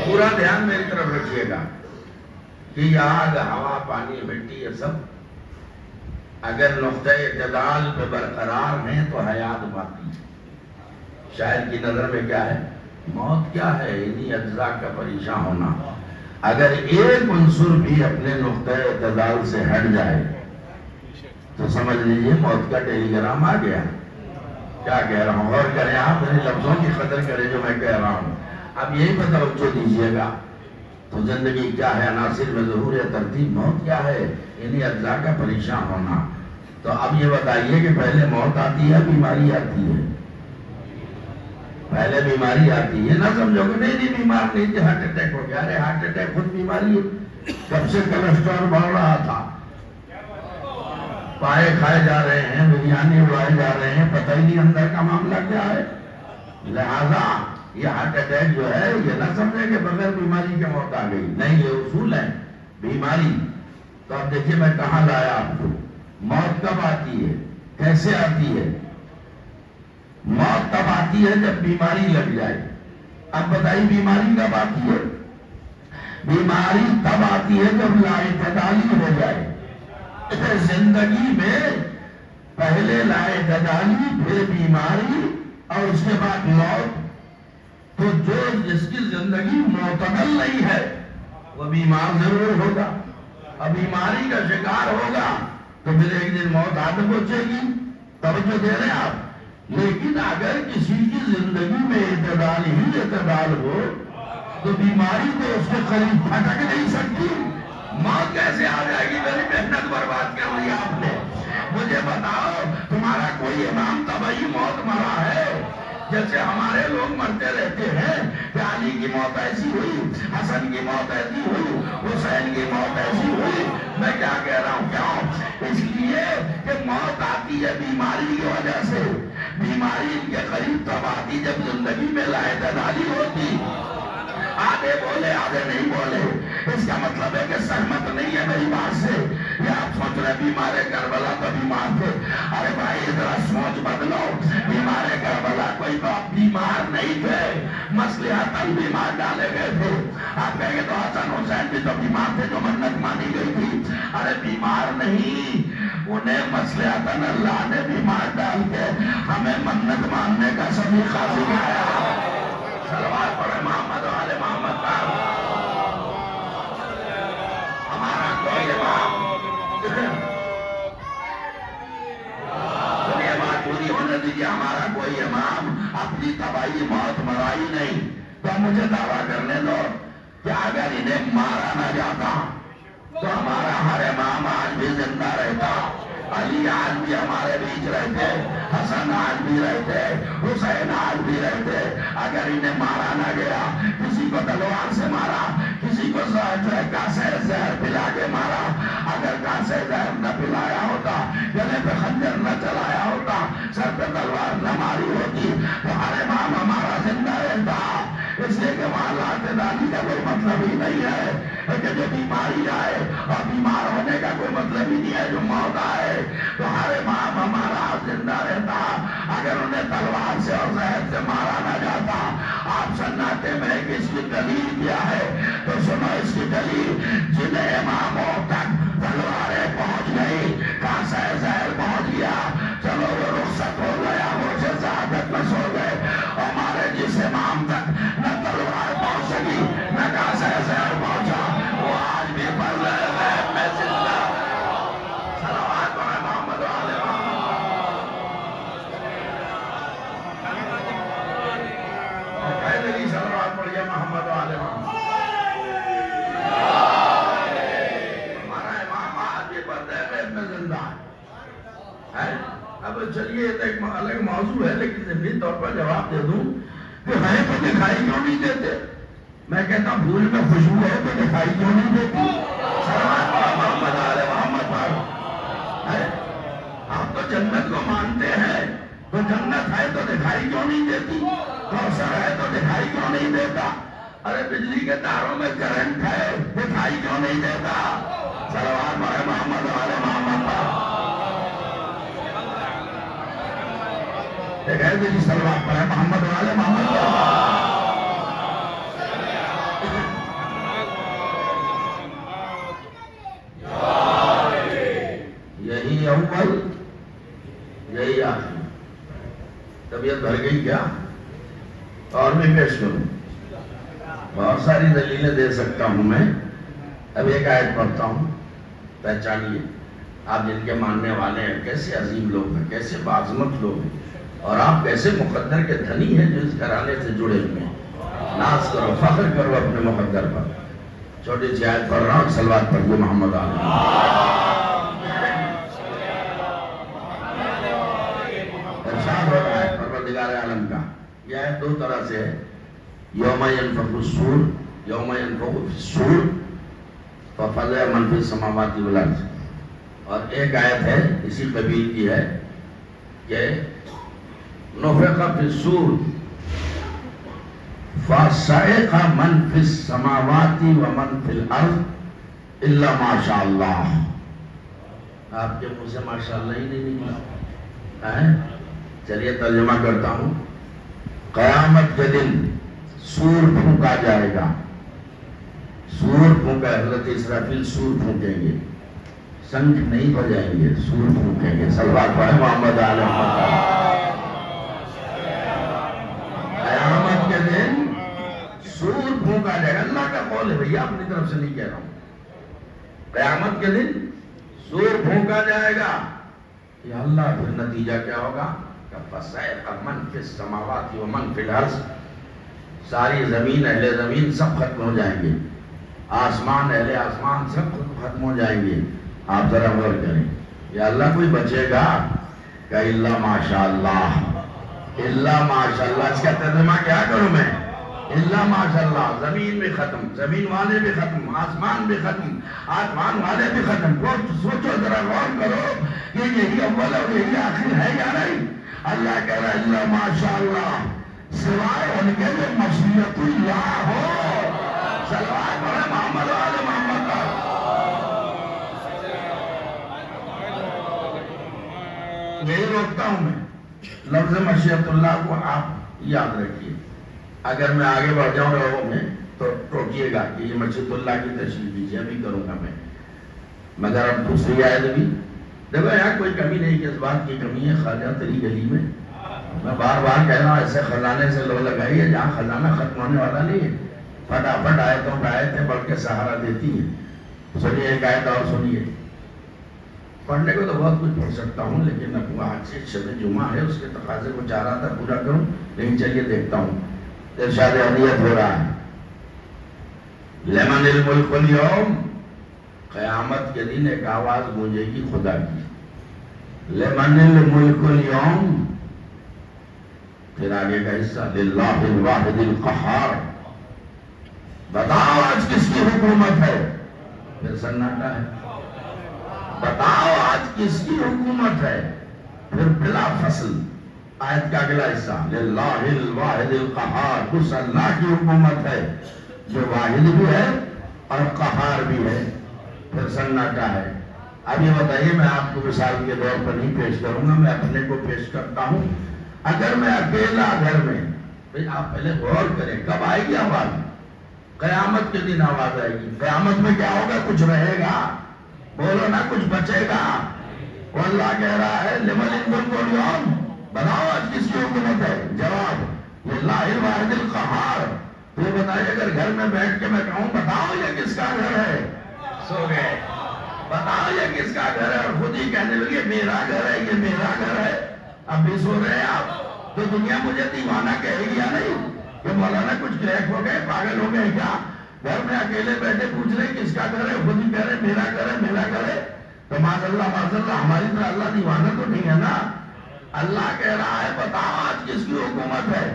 پورا دھیان میری طرف رکھیے گا کہ یہ آگ، ہوا، پانی، مٹی، یہ سب اگر نقطۂ اعتدال پہ برقرار ہیں تو حیات باقی ہے. شاعر کی نظر میں کیا ہے؟ موت کیا ہے؟ انہی اجزاء کا پریشان ہونا. اگر ایک عنصر بھی اپنے نقطۂ اعتدال سے ہٹ جائے تو سمجھ لیجیے موت کا ٹیلی گرام آ گیا. کیا کہہ رہا ہوں؟ اور کریں آپ، میرے لفظوں کی قدر کریں جو میں کہہ رہا ہوں. اب یہی پہ توجہ دیجیے گا. تو زندگی کیا ہے؟ عناصر میں ظہور ترتیب. موت کیا ہے؟ انہی اجزاء کا پریشان ہونا. تو اب یہ بتائیے کہ پہلے موت آتی ہے، بیماری آتی ہے؟ پہلے بیماری آتی ہے. نہ سمجھو کہ نہیں بیمار نہیں تھی، ہارٹ اٹیک ہو گیا. ارے ہارٹ اٹیک خود بیماری ہے. کب سے کولیسٹرول بڑھ رہا تھا، پائے کھائے جا رہے ہیں، بریانی اڑائے جا رہے ہیں، پتہ ہی نہیں اندر کا معاملہ کیا ہے. لہذا یہ ہارٹ اٹیک جو ہے یہ نہ سمجھے کہ بغیر بیماری کے موت آ گئی. نہیں، یہ اصول ہے بیماری. تو اب دیکھیے میں کہاں لایا آپ کو. موت کب آتی ہے؟ کیسے آتی ہے؟ موت تب آتی ہے جب بیماری لگ جائے. اب بتائیے بیماری کب آتی ہے؟ بیماری تب آتی ہے جب لا اعتدالی ہو جائے. زندگی میں پہلے لائے جدالی، پھر بیماری اور اس کے بعد موت. تو جو جس کی زندگی معتدل نہیں ہے وہ بیمار ضرور ہوگا، اور بیماری کا شکار ہوگا تو پھر ایک دن موت آ پہنچے گی. توجہ دے رہے ہیں آپ. لیکن اگر کسی کی زندگی میں اعتدال ہی اعتدال ہو تو بیماری تو اس کے قریب پھٹک نہیں سکتی. موت کیسے آ جائے گی؟ میری محنت برباد کر لی آپ نے. مجھے بتاؤ تمہارا کوئی امام طبعی موت مرا ہے؟ جیسے ہمارے لوگ مرتے رہتے ہیں کہ علی کی موت ایسی ہوئی، حسن کی موت ایسی ہوئی، حسین کی موت ایسی ہوئی. میں کیا کہہ رہا ہوں؟ کیوں؟ اس لیے کہ موت آتی ہے بیماری کی وجہ سے. بیماری کے قریب تب آتی جب زندگی میں لاعتدالی ہوتی. آدھے بولے آدھے نہیں بولے، اس کا مطلب ہے کہ سہمت نہیں ہے میری بات سے. یا آپ سوچ رہے بیمار کربلا تو بیمار تھے. ارے بھائی ذرا سوچ بدلو. بیمار کربلا کوئی باپ بیمار نہیں تھے، مصلحتاً بیمار ڈالے گئے تھے. آپ کہیں گے تو حسن حسین بھی تو بیمار تھے جو منت مانی گئی تھی. ارے بیمار نہیں، انہیں مصلحتاً اللہ نے بیمار ڈال کے ہمیں منت ماننے کا سلیقہ سکھایا. صلوات پڑھے محمد والے محمد پر. ہمارا کوئی امام یہ بات پوری ہونے دیجیے. ہمارا کوئی امام اپنی طبعی موت مرائی نہیں. تو مجھے دعویٰ کرنے دو کہ اگر انہیں مارا نہ جاتا تو ہمارا ہر امام آج بھی زندہ رہتا. علی آج بھی ہمارے بیچ رہتے، حسن آج بھی رہتے، حسین آج بھی رہتے. اگر انہیں مارا نہ گیا، کسی کو تلوار سے مارا، کسی کو کاسے زہر پلا کے مارا. اگر کاسے زہر نہ پلایا ہوتا، گلے پہ خنجر نہ چلایا ہوتا، سر پہ تلوار نہ ماری ہوتی تو ہر امام ہمارا زندہ رہتا. اس لیے کہ وہاں لاعتدالی کا کوئی مطلب ہی نہیں ہے کہ جو بیماری آئے، اور بیمار ہونے کا کوئی مطلب ہی نہیں ہے جو موت آئے. تو ہر امام ہمارا زندہ رہتا اگر انہیں تلوار سے اور زہر سے مارا نہ جاتا. آپ سناتے میں کہ اس کی دلیل کیا ہے تو سنو اس کی دلیل. جن اماموں تک تلواریں پہنچ گئی، کاسے زہر پہنچ گیا، چلو وہ رخصت ہو گیا، وہ شہادت میں سو گئے. ہمارے جس امام تک نہ تلوار پہنچ سکی نہ کاسے زہر پہنچا، وہ آج بھی پڑھ رہے ہیں میں زندہ. صلوات پڑھے محمد والے محمد. صلوات پڑھیے محمد والے محمد. ہمارا امام آج بھی پڑھ رہے ہیں میں زندہ ہے. اب چلیے ایک الگ موضوع ہے، لیکن ضمنی طور پر جواب دے دوں کہ ہے تو دکھائی کیوں نہیں دیتے؟ میں کہتا ہوں پھول میں خوشبو ہے تو دکھائی کیوں نہیں دیتی؟ صلوات پڑھے محمد والے محمد پر. آپ تو جنت کو مانتے ہیں تو جنت ہے تو دکھائی کیوں نہیں دیتی؟ کوثر ہے تو دکھائی کیوں نہیں دیتا؟ ارے بجلی کے تاروں میں کرنٹ ہے، دکھائی کیوں نہیں دیتا؟ صلوات پڑھے محمد والے محمد پر. ایک ہے جی صلوات پڑھے محمد والے محمد پر. یہی اول یہی آخر. طبیعت بھر گئی کیا؟ اور بھی پیش کروں. بہت ساری دلیلیں دے سکتا ہوں میں. اب ایک آیت پڑھتا ہوں، پہچانیے آپ جن کے ماننے والے ہیں کیسے عظیم لوگ ہیں، کیسے باعظمت لوگ ہیں، اور آپ کیسے مقدر کے دھنی ہیں جو اس گھرانے سے جڑے ہوئے ہیں. ناز کرو، فخر کرو اپنے مقدر پر. چھوٹی سی آیت پڑھ رہا ہوں، صلوات پڑھیے محمد علیہ. ارشاد ہو رہا ہے پروردگار عالم کا. یہ آیت دو طرح سے ہے. یوم ینفخ الصور، یوم ینفخ الصور ففزع من فی السماوات والارض. اور ایک آیت ہے اسی قبیل کی ہے کہ نفخ فی الصور فصعق من فی السماوات ومن فی الارض الا ما شاء اللہ. آپ کے منہ سے ماشاء اللہ ہی نہیں نکلا. چلیے ترجمہ کرتا ہوں. قیامت کے دن سور پھونکا جائے گا. سور پھونکا، حضرت اسرافیل سور پھونکیں گے. شنکھ نہیں بجائیں گے، سور پھونکیں گے. صلوات پڑھیں محمد آل محمد. قیامت کے دن سور پھونکا جائے گا. اللہ کا قول ہے بھیا، اپنی طرف سے نہیں کہہ رہا ہوں. قیامت کے دن سور پھونکا جائے گا. یا اللہ، پھر نتیجہ کیا ہوگا؟ فَصَعِقَ مَنْ فِي السَّمَاوَاتِ وَمَنْ فِي الْأَرْضِ. ساری زمین، اہل زمین سب ختم ہو جائیں گے. آسمان، اہل آسمان سب ختم ہو جائیں گے. آپ ذرا غور کریں. یا اللہ، کوئی بچے گا کہ الا ماشاء اللہ؟ الا ماشاء اللہ. اس کا ترجمہ کیا کروں میں؟ الا ماشاء اللہ. زمین بھی ختم، زمین والے بھی ختم، آسمان بھی ختم، آسمان والے بھی ختم. سوچو ذرا، غور کرو کہ یہی اول اور یہی آخر ہے یا نہیں؟ اللہ کہہ رہا ہے الا ماشاء اللہ، سوائے ان کے جو مشیت اللہ ہو. صلوات پڑھیں محمد آل محمد پر. یہی روکتا ہوں میں. لفظ مشیت اللہ کو آپ یاد رکھیے. اگر میں آگے بڑھ جاؤں رہو میں تو ٹوکیے گا کہ یہ مشیت اللہ کی تشریح دیجیے، ابھی کروں گا میں. مگر اب دوسری آیت بھی دیکھو. یہاں کوئی کمی نہیں کہ اس بات کی کمی ہے خواجہ تیری گلی میں. میں بار بار کہہ رہا ہوں ایسے خزانے سے لو لگائی ہے جہاں خزانہ ختم ہونے والا نہیں ہے. فٹافٹ آیتوں پہ آیتیں بڑھ کے سہارا دیتی ہیں. سنیے ایک آیت اور سنیے. پڑھنے کو تو بہت کچھ پڑھ سکتا ہوں، لیکن اب آج سے شب جمعہ ہے، اس کے تقاضے کو چاہ رہا تھا پورا کروں، لیکن چلیے دیکھتا ہوں. ارشاد ہدیت ہو رہا ہے. لمن الملک اليوم. قیامت کے دن ایک آواز گونجے گی خدا کی. لمن الملک اليوم. پھر آگے کا حصہ للہ الواحد القہار. بتاؤ آج کس کی حکومت ہے؟ پھر سناٹا ہے. بتاؤ آج کس کی حکومت ہے؟ پھر بلا فصل آیت کا اگلا حصہ للہ الواحد القہار. اس اللہ کی حکومت ہے جو واحد بھی ہے اور قہار بھی ہے. پھر سناٹا ہے. اب یہ بتائیے، میں آپ کو مثال کے طور پر نہیں پیش کروں گا، میں اپنے کو پیش کرتا ہوں. اگر میں اکیلا گھر میں، آپ پہلے غور کریں کب آئے گی آواز؟ قیامت کے دن آواز آئے گی. قیامت میں کیا ہوگا؟ کچھ رہے گا؟ بولو نا، کچھ بچے گا؟ وہ اللہ کہہ رہا ہے لمن الملک اليوم. بتاؤ آج کس کی حکومت ہے؟ جواب للہ الواحد القہار. تو بتائیے، اگر گھر میں بیٹھ کے میں کہوں بتاؤ یہ کس کا گھر ہے، سو گئے. بتاؤ یہ کس کا گھر ہے، اور خود ہی کہنے لگے میرا گھر ہے، یہ میرا گھر ہے. اب بھی سو رہے ہیں آپ. تو دنیا مجھے دیوانہ کہے گی یا نہیں کہ مولانا کچھ کریک ہو گئے، پاگل ہو گئے کیا؟ گھر میں اکیلے بیٹھے پوچھ رہے کس کا گھر ہے، خود ہی کہہ رہے میرا گھر ہے، میرا گھر ہے. تو معاذ اللہ ہماری طرح اللہ دیوانہ تو نہیں ہے نا. اللہ کہہ رہا ہے بتاؤ آج کس کی حکومت ہے.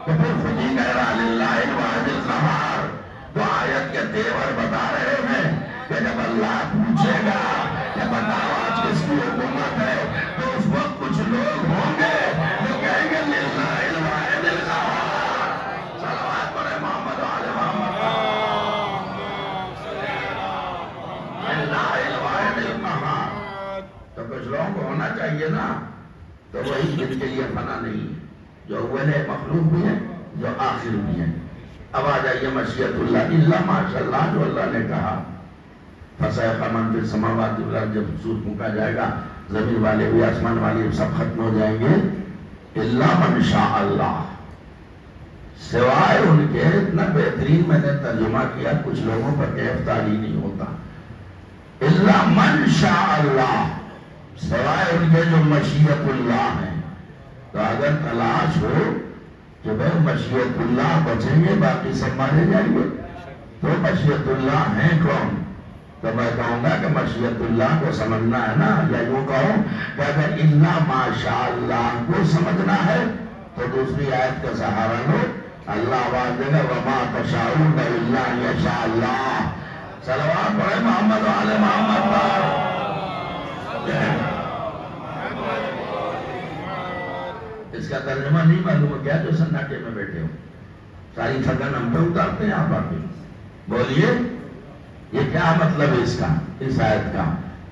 تو پھر خود ہی کہہ رہا للہ الواحد القہار. تو آیت کے تیور بتا رہے ہیں کہ جب اللہ پوچھے گا کہ بتاؤ آج کس کی حکومت ہے، تو اس وقت کچھ لوگ ہوں گے جو کہیں گے للہ الواحد القہار. صلوات پڑھیں محمد آل محمد. للہ الواحد القہار. تو کچھ لوگوں کو ہونا چاہیے نا. تو وہی جن کے لیے فنا نہیں، جو اول مخلوق بھی ہیں، جو آخر بھی ہیں. اب آ جائیے مشیت اللہ الا ماشاء اللہ، جو اللہ نے کہا فصیق من فی السماوات والارض. جب سور پھونکا جائے گا، زمین والے بھی آسمان والے سب ختم ہو جائیں گے. الا من شاء اللہ، سوائے ان کے. اتنا بہترین میں نے ترجمہ کیا، کچھ لوگوں پر کیف تاری نہیں ہوتا. الا من شاء اللہ، سوائے ان کے جو مشیت اللہ ہیں. تو اگر تلاش ہو کہ بھائی مشیت اللہ بچیں گے باقی سب مارے جائیں گے، تو مشیت اللہ ہیں کون؟ تو میں کہوں گا کہ مشیت اللہ کو سمجھنا ہے نا. یا یوں کہوں کہ اگر الا ماشاء اللہ کو سمجھنا ہے تو دوسری آیت کا سہارا لو. اللہ آواز دے گا وما تشاءون الا ان یشاء اللہ. صلوات پڑھیں محمد آل محمد پر. اس کا ترجمہ نہیں معلوم ہے کیا جو سناٹے میں بیٹھے ہو؟ ساری تھکن ہم پہ اتارتے ہیں آپ آگے. بولیے یہ کیا مطلب ہے اس کا، اس آیت کا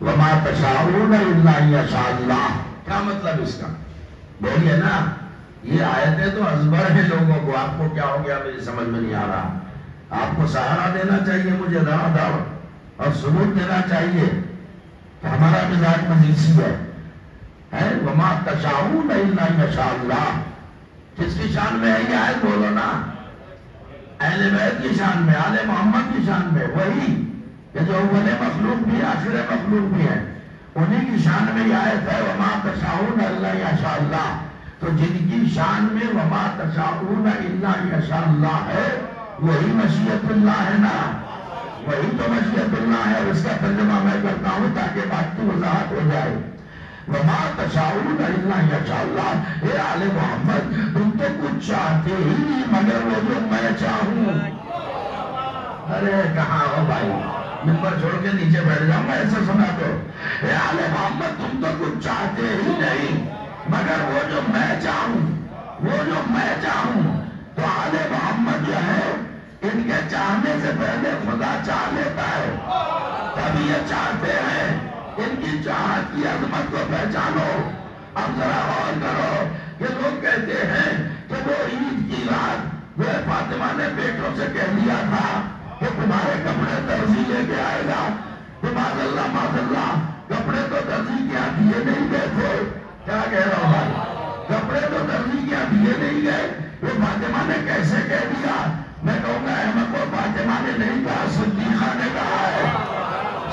وما تشاءون الا ان یشاء اللہ؟ کیا مطلب اس کا؟ بولیے نا. یہ آیتیں تو ازبر ہیں لوگوں کو. آپ کو کیا ہو گیا میری سمجھ میں نہیں آ رہا. آپ کو سہارا دینا چاہیے مجھے، دعوت اور ثبوت دینا چاہیے. ہمارا مزاج مجلسی ہے وما تشاؤون الا یشاء اللہ. کس کی شان میں ہے یہ آیت بولو نا؟ اہل بیت کی شان میں، آل محمد کی شان میں، وہی کہ جو اول مخلوق بھی آخر مخلوق بھی ہے، انہی کی شان میں یہ آیت ہے وما تشاؤون الا یشاء اللہ. تو جن کی شان میں وما تشاؤون الا یشاء اللہ ہے وہی مشیت اللہ ہے نا، وہی تو مشیت اللہ ہے. اور اس کا ترجمہ میں کرتا ہوں تاکہ بات کی وضاحت ہو جائے. وما تشاؤون الا یشاء اللہ. اے آل محمد تم تو کچھ چاہتے ہی نہیں مگر وہ جو میں چاہوں. ارے کہاں ہو بھائی، ممبر چھوڑ کے نیچے بیٹھ جاؤں میں ایسا سنا تو. اے آل محمد تم تو کچھ چاہتے ہی نہیں مگر وہ جو میں چاہوں، وہ جو میں چاہوں. تو آل محمد جو ہے ان کے چاہنے سے پہلے خدا چاہ لیتا ہے، تبھی یہ چاہتے ہیں. ان کی چاہت کی عظمت کو پہچانو. اب ذرا غور کرو کہ لوگ کہتے ہیں کہ وہ عید کی رات وہ فاطمہ نے بیٹوں سے کہہ دیا تھا کہ تمہارے کپڑے درزی لے کے آئے گا. تو معاذ اللہ کپڑے تو درزی کیا دیے نہیں گئے تھے. کیا کہہ رہا ہوں بھائی؟ کپڑے تو درزی کیا دیے نہیں گئے. وہ فاطمہ نے کیسے کہہ دیا؟ میں کہوں گا احمد کو فاطمہ نے نہیں کہا، صدیقہ نے کہا ہے.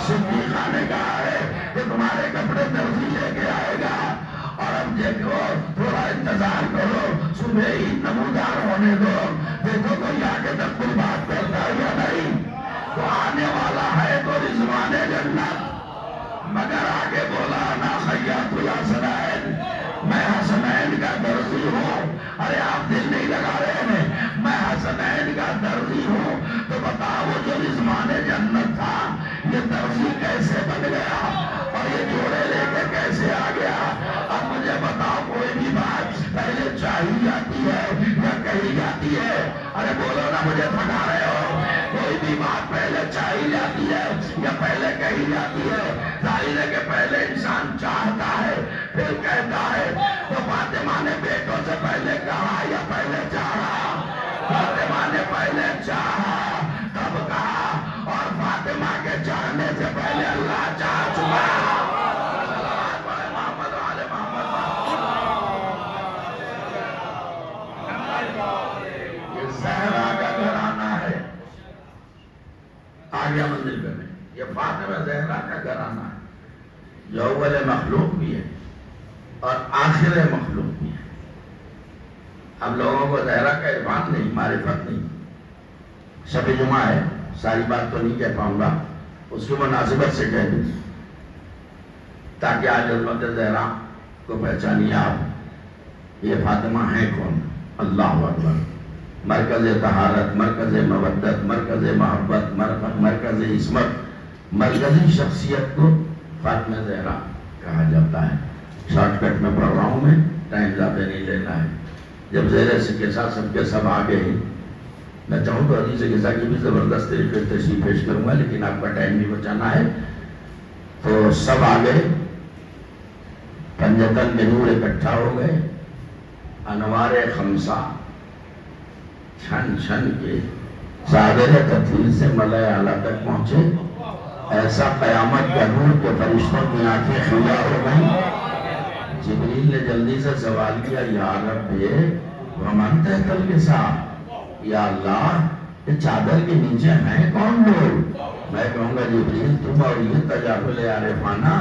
صدیقہ نے کہا ہے کہ تمہارے کپڑے درزی لے کے آئے گا. اور اب دیکھو تھوڑا انتظار کرو، صبح ہی نمودار ہونے دو، دیکھو کوئی آگے تک کوئی بات کرتا ہے یا نہیں. تو آنے والا ہے تو رضوان جنت. مگر آگے بولا نا خیاط الحسنین، میں حسنین کا درزی ہوں. ارے آپ دل نہیں لگا رہے ہیں، میں حسنین کا درزی ہوں. تو بتاؤ وہ جو رضوان جنت تھا یہ درزی کیسے بن گیا اور یہ جوڑے لے کے کیسے آ گیا؟ اب مجھے بتاؤ کوئی بھی بات پہلے چاہی جاتی ہے یا کہی جاتی ہے؟ ارے بولو نا، مجھے تھکا رہے ہو. کوئی بھی بات پہلے چاہی جاتی ہے یا پہلے کہی جاتی ہے؟ ظاہر ہے کہ پہلے انسان چاہتا ہے پھر کہتا ہے. تو فاطمہ نے بیٹوں سے پہلے کہا یا پہلے چاہا؟ فاطمہ نے پہلے چاہا تب کہا، اور فاطمہ کے چاہنے سے پہلے اللہ چاہ چکا. یہ زہرا کا گھرانہ ہے. آگیا منزل پہ میں یہ فاطمہ زہرا کا گھرانہ ہے جو اول مخلوق بھی ہے اور آخر مخلوق بھی ہے. ہم لوگوں کو زہرا کا عرفان نہیں، معرفت نہیں. شب جمعہ ہے، ساری بات تو نہیں کہہ پاؤں گا، اس کی مناسبت سے کہہ دوں تاکہ آج عظمت زہرا کو پہچانیے آپ. یہ فاطمہ ہے کون؟ اللہ اکبر. مرکز طہارت، مرکز مودت، مرکز محبت، مرکز عصمت، مرکزی شخصیت کو فاطمہ زہرا کہا جاتا ہے. شارٹ کٹ میں پڑھ رہا ہوں، میں ٹائم زیادہ نہیں لینا ہے. جب زیر کے ساتھ سب کے سب آگے ہیں، میں چاہوں تو حدیث قصہ کی بھی زبردست طریقے سے تشریح پیش کروں گا، لیکن آپ کا ٹائم بھی بچانا ہے. تو سب آگے، پنجتن کے نور اکٹھا ہو گئے، انوار خمسہ چھن چھن کے صادر تطہیر سے ملائے اعلیٰ تک پہنچے. ایسا قیامت کا نور کے فرشتوں کی آنکھیں خلا ہو گئیں. جبریل نے جلدی سے سوال کیا، یا رب ومن تحت الکساء، یا اللہ یہ چادر کے نیچے ہیں کون لوگ؟ میں کہوں گا جبریل تم اور یہ تجاہل عارفانہ،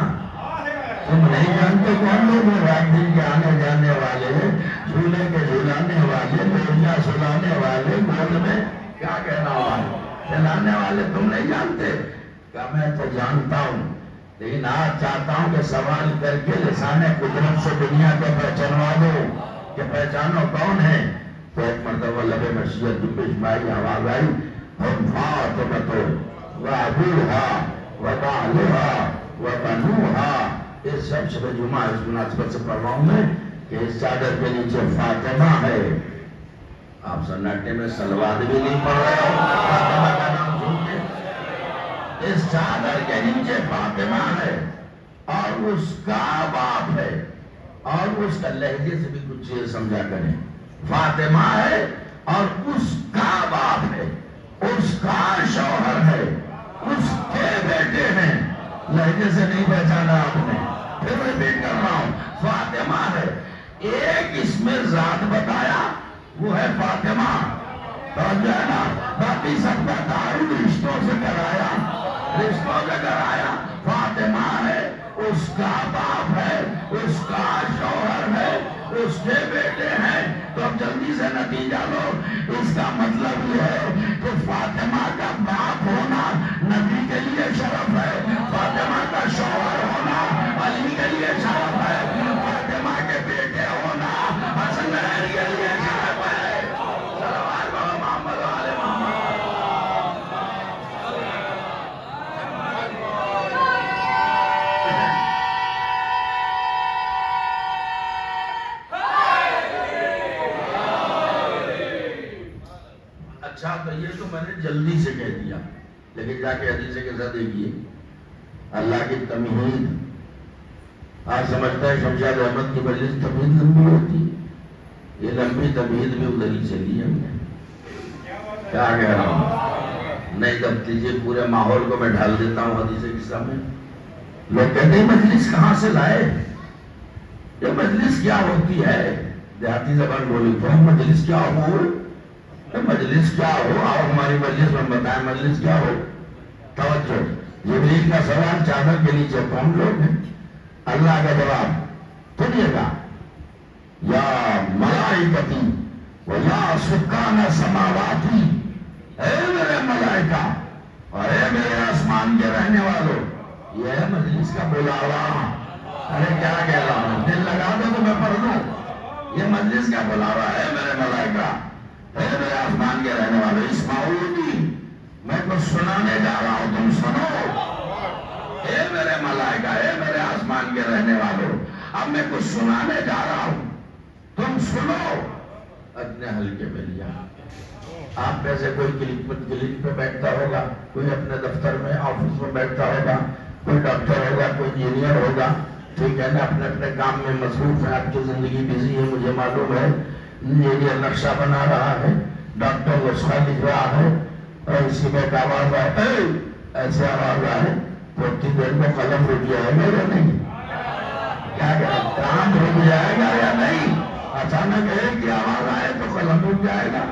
تم نہیں جانتے کون لوگ ہیں؟ رات دن کے آنے جانے والے، جھولے کے جھولانے والے، لوریاں سلانے والے، گود میں کیا کہنا ہوا چلانے والے تم نہیں جانتے؟ کہ میں تو جانتا ہوں، لیکن آج چاہتا ہوں کہ سوال کر کے لسان قدرت سے دنیا کو پہچانوا دو کہ پہچانو کون ہے. تو ایک مرتبہ لب مشیت جنبش آواز آئی، ہم فاطمہ وابوہا وبالہا وبنوہا. اس سب شب جمعہ اس مناسبت سے پڑھ رہا ہوں میں کہ اس چادر کے نیچے فاطمہ ہے. آپ سناٹے میں سلوات بھی نہیں پڑھ رہے ہو فاطمہ کا نام سن کے. اس چادر کے نیچے فاطمہ ہے اور اس کا باپ ہے. اور اس کا لہجے سے بھی کچھ چیز سمجھا کریں. فاطمہ ہے اور اس کا باپ ہے، اس کا شوہر ہے، اس کے بیٹے ہیں. لہجے سے نہیں پہچانا آپ نے، پھر ریپیٹ کر رہا ہوں، فاطمہ ہے، ایک اس میں ذات بتایا وہ ہے فاطمہ، توجہ ہے نا، باقی سب کا تعارف رشتوں سے کرایا، رشتوں سے کرایا، فاطمہ ہے، اس کا باپ ہے، اس کا شوہر ہے، اس کے بیٹے ہیں، تو اب جلدی سے نتیجہ لو، اس کا مطلب یہ ہے کہ فاطمہ کا باپ ہونا نبی کے لیے شرف ہے، فاطمہ کا شوہر ہونا علی کے لیے شرف ہے، فاطمہ کے بیٹے ہونا حسن کے لیے شرف ہے، صلوات محمد علیہ محمد۔ اچھا تو یہ تو میں نے جلدی سے کہہ دیا، لیکن جا کے حدیث کے ساتھ دیکھیے اللہ کی تمہید، آج سمجھتا ہے شمشاد احمد کی مجلس تمہید لمبی ہوتی ہے، یہ لمبی تمہید بھی ادھر ہی چلی ہم نے، کیا کہہ رہا ہوں، نہیں دب دیجیے، پورے ماحول کو میں ڈھال دیتا ہوں حدیث قصہ میں۔ لوگ کہتے ہیں مجلس کہاں سے لائے، یہ مجلس کیا ہوتی ہے، دیہاتی زبان بولی تو مجلس کیا ہو، مجلس کیا ہو، آؤ ہماری مجلس میں بتائیں مجلس کیا ہو۔ توجہ، جبریل کا سوال چادر کے نیچے کون لوگ ہیں، اللہ کا جواب سنیے گا، یا ملائکتی و یا سکان سماواتی، اے میرے ملائکہ اور اے میرے آسمان کے رہنے والوں، یہ ہے مجلس کا بلاوا۔ ارے کیا کہہ رہا ہوں، دل لگا دو تو میں پڑھ دوں، یہ مجلس کا بلاوا ہے میرے ملائکہ، اے میرے آسمان کے رہنے والوں، اسمعونی، میں کچھ سنانے جا رہا ہوں تم سنو، اے میرے ملائکہ، اے میرے آسمان کے رہنے والوں، اب میں کچھ سنانے جا رہا ہوں تم سنو۔ ادنے ہلکے میں لیا، آپ میں سے کوئی کلینک پہ بیٹھتا ہوگا، کوئی اپنے دفتر میں آفس میں بیٹھتا ہوگا، کوئی ڈاکٹر ہوگا، کوئی انجینئر ہوگا، ٹھیک ہے نا، اپنے اپنے کام میں مصروف ہے، آپ کی زندگی بزی ہے، مجھے معلوم ہے، انجینئر نقشہ بنا رہا ہے، ڈاکٹر نسخہ لکھ رہا ہے، اور اسی میں ایک آواز آئے، ایسے آواز آئے تو اتنی دیر میں قلم رک جائے گا یا نہیں، کیا کام رک جائے گا یا نہیں، اچانک ایک ہی آواز آئے تو قلم رک جائے گا،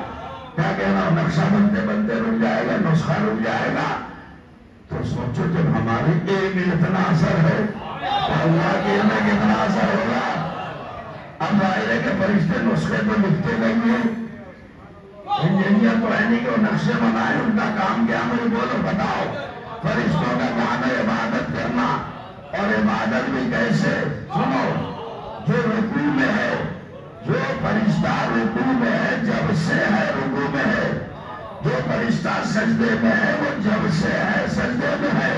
کیا کہہ رہا ہوں، نقشہ بنتے بنتے رک جائے گا، نسخہ رک جائے گا، تو سوچو جب ہمارے ایک میں اتنا اثر ہے تو اللہ کے میں کتنا اثر ہوگا۔ اب ظاہر ہے کہ فرشتے نسخے تو لکھتے نہیں ہیں، انجینئر تو ہے نہیں کہ وہ نقشے بنائے، ان کا کام کیا، مجھے بولو بتاؤ، فرشتوں کا کام ہے عبادت کرنا، اور عبادت بھی کیسے، سنو، جو رکوع میں ہے، جو فرشتہ رکوع میں ہے جب سے ہے رکوع میں ہے، جو فرشتہ سجدے میں ہے وہ جب سے ہے سجدے میں ہے،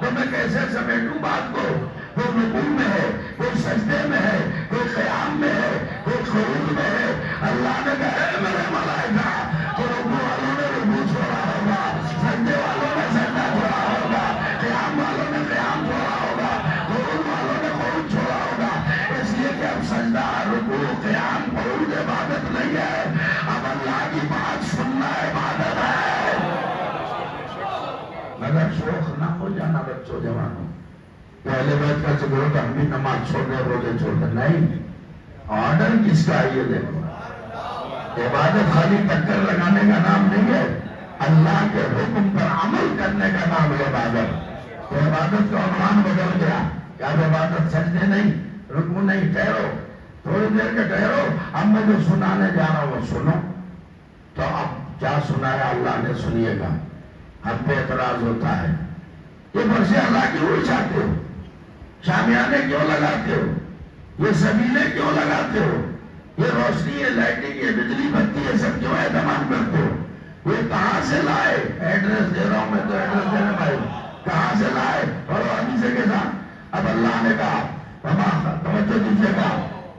تو میں کیسے سمیٹوں بات کو، کوئی رکوع میں ہے، کوئی سجدے میں ہے، کوئی قیام میں ہے، کوئی قعود میں ہے، اللہ نے کہا اے میرے ملائکہ، تو رکوع والوں نے رکوع چھوڑا ہوگا، سجدے والوں نے سجدہ چھوڑا ہوگا، قیام والوں نے قیام چھوڑا ہوگا، قعود والوں نے قعود چھوڑا ہوگا، اس لیے کہ اب سجدہ رکوع قیام قعود عبادت نہیں ہے، اب اللہ کی بات سننا عبادت ہے۔ مگر شوق نہ ہو جانا بچوں جوانوں، پہلے بیت کا چکرو تو ہم بھی نماز چھوڑ دیں، روزے چھوڑ دیں، نہیں، آرڈر کس کا ہے یہ دیکھو، عبادت خالی ٹکر لگانے کا نام نہیں ہے، اللہ کے حکم پر عمل کرنے کا نام ہے عبادت۔ تو عبادت کا عنوان بدل گیا، کیا عبادت سجدے نہیں، رکوع نہیں، ٹھہرو تھوڑی دیر کے ٹھہرو، اب میں جو سنانے جا رہا ہوں وہ سنو، تو اب کیا سنایا اللہ نے سنیے گا، ہم پہ اعتراض ہوتا ہے، یہ برسے اللہ کی ہوئی چاہتے ہو، شامیانے کیوں لگاتے ہو، یہ سبیلے کیوں لگاتے ہو، یہ روشنی، یہ لائٹنگ، یہ بجلی بتی، یہ سب کیوں اہتمام کرتے ہو، یہ کہاں سے لائے، ایڈریس دے رہا ہوں میں تو ایڈریس دینے بھائی، کہاں سے لائے، اور حدیث کے ساتھ، اب اللہ نے کہا، توجہ دیجیے گا،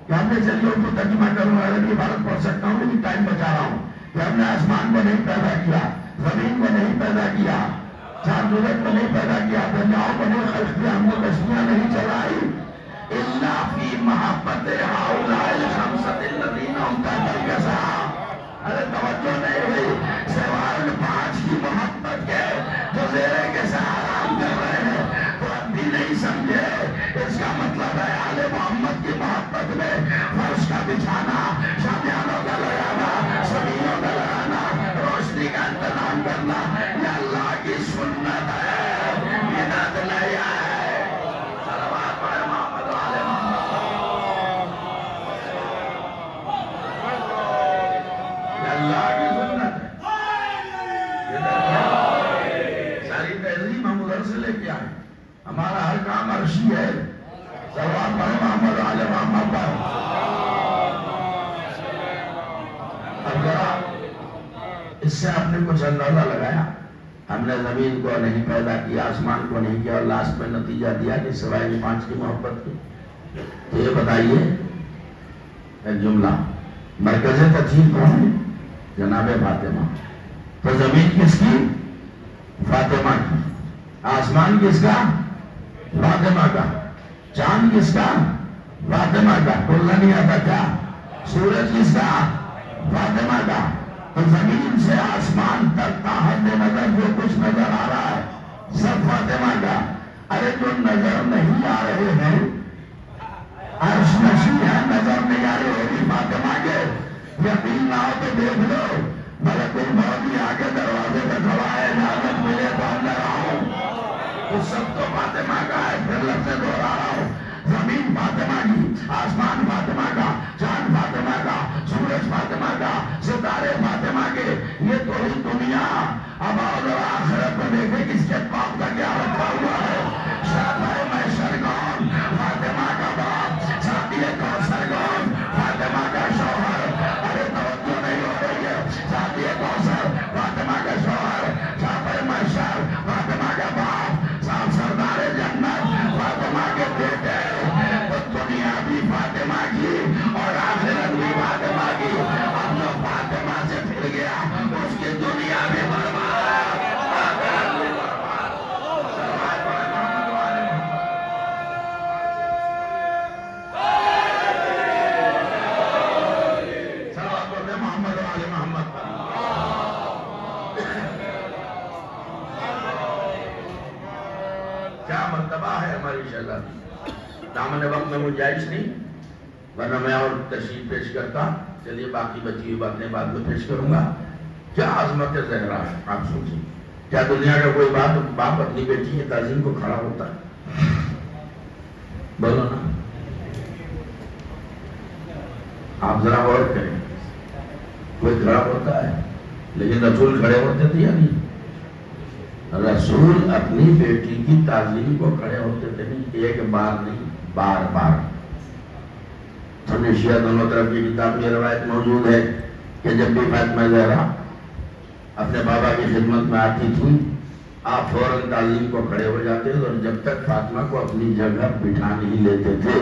کہ ہم نے چلیے ان کو ترجمہ کروں، عربی عبارت پڑھ سکتا ہوں لیکن ٹائم بچا رہا ہوں، کہ ہم نے آسمان کو نہیں پیدا کیا، زمین کو نہیں پیدا کیا، چاند سورج کو نہیں پیدا کیا، دریاؤں کو نہیں خلق کیا، ہم نے کشتیاں نہیں چلائی، الا فی محبت ہؤلاء الخمسۃ الذین هم تحت القصاء، ارے توجہ نہیں ہوئی، سوائے 5 کی محبت کے جو زیر کے آرام کر رہے ہیں، تو اب نام عرشی ہے. صلوات پڑھیں محمد و آل محمد پر. اب ذرا اس سے آپ نے کچھ اندازہ لگایا. ہم نے زمین کو نہیں پیدا کیا, آسمان کو نہیں کیا, اور لاسٹ میں نتیجہ دیا کہ سوائے 5 کی محبت کی. تو یہ بتائیے ایک جملہ, مرکز تدبیر کون ہے؟ جناب فاطمہ. تو زمین کس کی؟ فاطمہ کی. آسمان کس کا؟ فاطمہ کا. چاند کس کا؟ فاطمہ کا. بولنا نہیں آتا کیا؟ سورج کس کا؟ فاطمہ کا. تو زمین سے آسمان تک کا حد نظر جو کچھ نظر آ رہا ہے سب فاطمہ کا. ارے جو نظر نہیں آ رہے ہیں عرش نشین ہے, نظر نہیں آ رہے ہوگی فاطمہ کے. یقین نہ ہو تو دیکھ لو, ملک الموت بھی آ کے دروازے پہ کھڑا ہے, اجازت ملے تو اندر آؤ. تو سب تو فاطمہ کا ہے. پھر لفظ دوہرا رہا ہوں, زمین فاطمہ کی, آسمان فاطمہ کا, چاند فاطمہ کا, سورج فاطمہ کا, ستارے فاطمہ کے. یہ تو ہی دنیا. اب آؤ ذرا آخرت کو دیکھیں کس کے باپ کا کیا رکھا ہوا ہے. شاہدائے محشر کون؟ فاطمہ کا باپ. ساتھی کوثر کون؟ فاطمہ کا شوہر. ارے توجہ نہیں ہو رہی ہے. ساتھی کوثر فاطمہ کا شوہر, شاہدائے محشر فاطمہ کا باپ, صاحب سردار جنت فاطمہ کے بیٹے. تو دنیا بھی فاطمہ کی اور آخرت بھی فاطمہ کی. اب جو فاطمہ سے پھر گیا اس کی دنیا بھی برباد, آخرت بھی برباد. صلوات پڑھیں محمد و آل محمد. صلوات پڑھیں محمد و آل محمد پر. کیا مرتبہ ہے ہماری شہزادی. دامن وقت میں گنجائش نہیں, ورنہ میں اور تشریف پیش کرتا. چلیے باقی بچی ہوئی باتیں بعد میں پیش کروں گا. کیا عظمت زہرا ہے. آپ سوچیں, کیا دنیا کا کوئی باپ اپنی بیٹی کی تعظیم کو کھڑا ہوتا ہے؟ بولو نا. آپ ذرا غور کریں, کوئی کھڑا ہوتا ہے؟ لیکن رسول کھڑے ہوتے تھے یا نہیں؟ رسول اپنی بیٹی کی تعظیم کو کھڑے ہوتے تھے نہیں, ایک بار نہیں بار بار. شیعہ دونوں طرف کی کتاب میں روایت موجود ہے کہ جب بھی فاطمہ زہرا اپنے بابا کی خدمت میں آتی تھی آپ فوراً تعظیم کو کھڑے ہو جاتے تھے, اور جب تک فاطمہ کو اپنی جگہ بٹھا نہیں لیتے تھے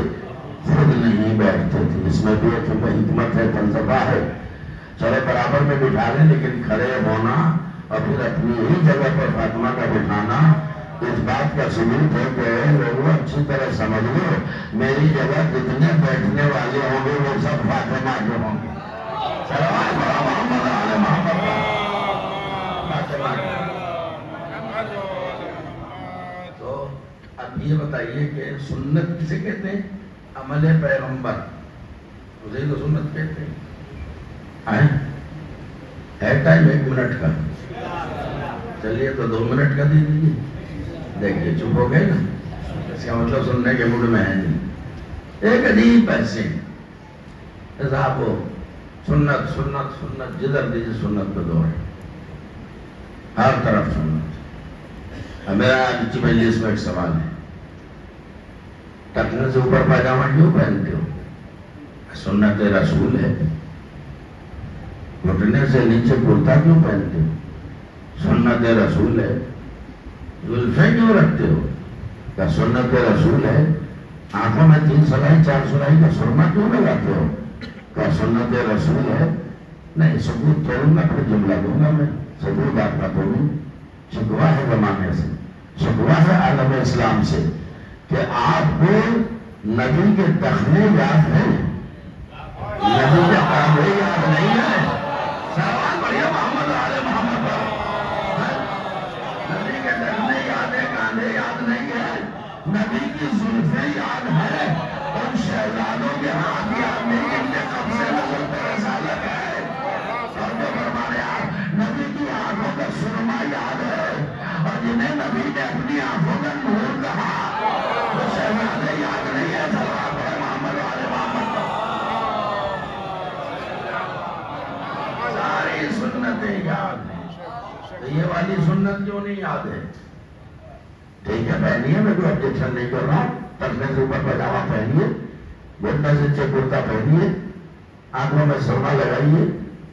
خود نہیں بیٹھتے تھے. اس میں بھی ایک حکمت ہے, فلسفہ ہے. چلے برابر میں بٹھا لیں, لیکن کھڑے ہونا اور پھر اپنی ہی جگہ پر فاطمہ کا بٹھانا اس بات کا ثبوت ہے کہ لوگوں اچھی طرح سمجھ لو میری جگہ جتنے بیٹھنے والے ہوں گے وہ سب فاطمہ کے ہوں گے. صلوات پڑھو محمد و آل محمد پر. فاطمہ کے. تو اب یہ بتائیے کہ سنت کسے کہتے ہیں؟ عمل پیغمبر, اسے تو سنت کہتے ہیں. ہے ٹائم 1 منٹ کا, چلیے تو 2 منٹ کا دے دیجیے. دیکھیے چپ ہو گئے نا, اس کا مطلب سننے کے موڈ میں ہے نہیں. ایک عجیب پیسے صاحب سنت سنت سنت, جدھر دیجیے سنت پہ دور ہے, ہر طرف سنت. میرا اچھی مجلس میں ایک سوال ہے, ٹکنے سے اوپر پاجامہ کیوں پہنتے ہو؟ سنت رسول ہے. گھٹنے سے نیچے کرتا کیوں پہنتے ہو؟ سنت رسول ہے. زلفیں کیوں رکھتے ہو؟ کیا سنت رسول ہے. آنکھوں میں 3 سلائی 4 سلائی کا سرما کیوں لگاتے ہو؟ کیا سنت رسول ہے. نہیں, ثبوت توڑوں گا پھر جملہ دوں گا میں. ثبوت آپ کا توڑوں. شکوا ہے زمانے سے, شکوا ہے عالم اسلام سے کہ آپ کو نبی کے دخنے یاد ہیں, نبی کے کامے یاد نہیں ہے. سوال بڑھیا محمد آل محمد پر. نبی کے دخنے یاد ہے, کاندھے یاد نہیں ہے. نبی کی زلفیں یاد ہے, ان شہزادوں کے ہاتھ یاد نہیں, ان کے قبضے میں زلف رسالت ہے. اور جو فرمانے آپ نبی کی آنکھوں کا سرما یاد ہے, اور جنہیں نبی نے اپنی آنکھوں کا نور کہا وہ شہزادے یاد نہیں ہے. سلام ہے محمد آل محمد پر. ساری سنتیں یاد ہیں, تو یہ والی سنت کیوں نہیں یاد ہے؟ ٹھیک ہے پہنیے، میں کوئی آبجیکشن نہیں کر رہا ہوں، تسمے سے اوپر پاجامہ پہنیے، گھٹنے سے نیچے کرتا پہنیے، آنکھوں میں سرما لگائیے،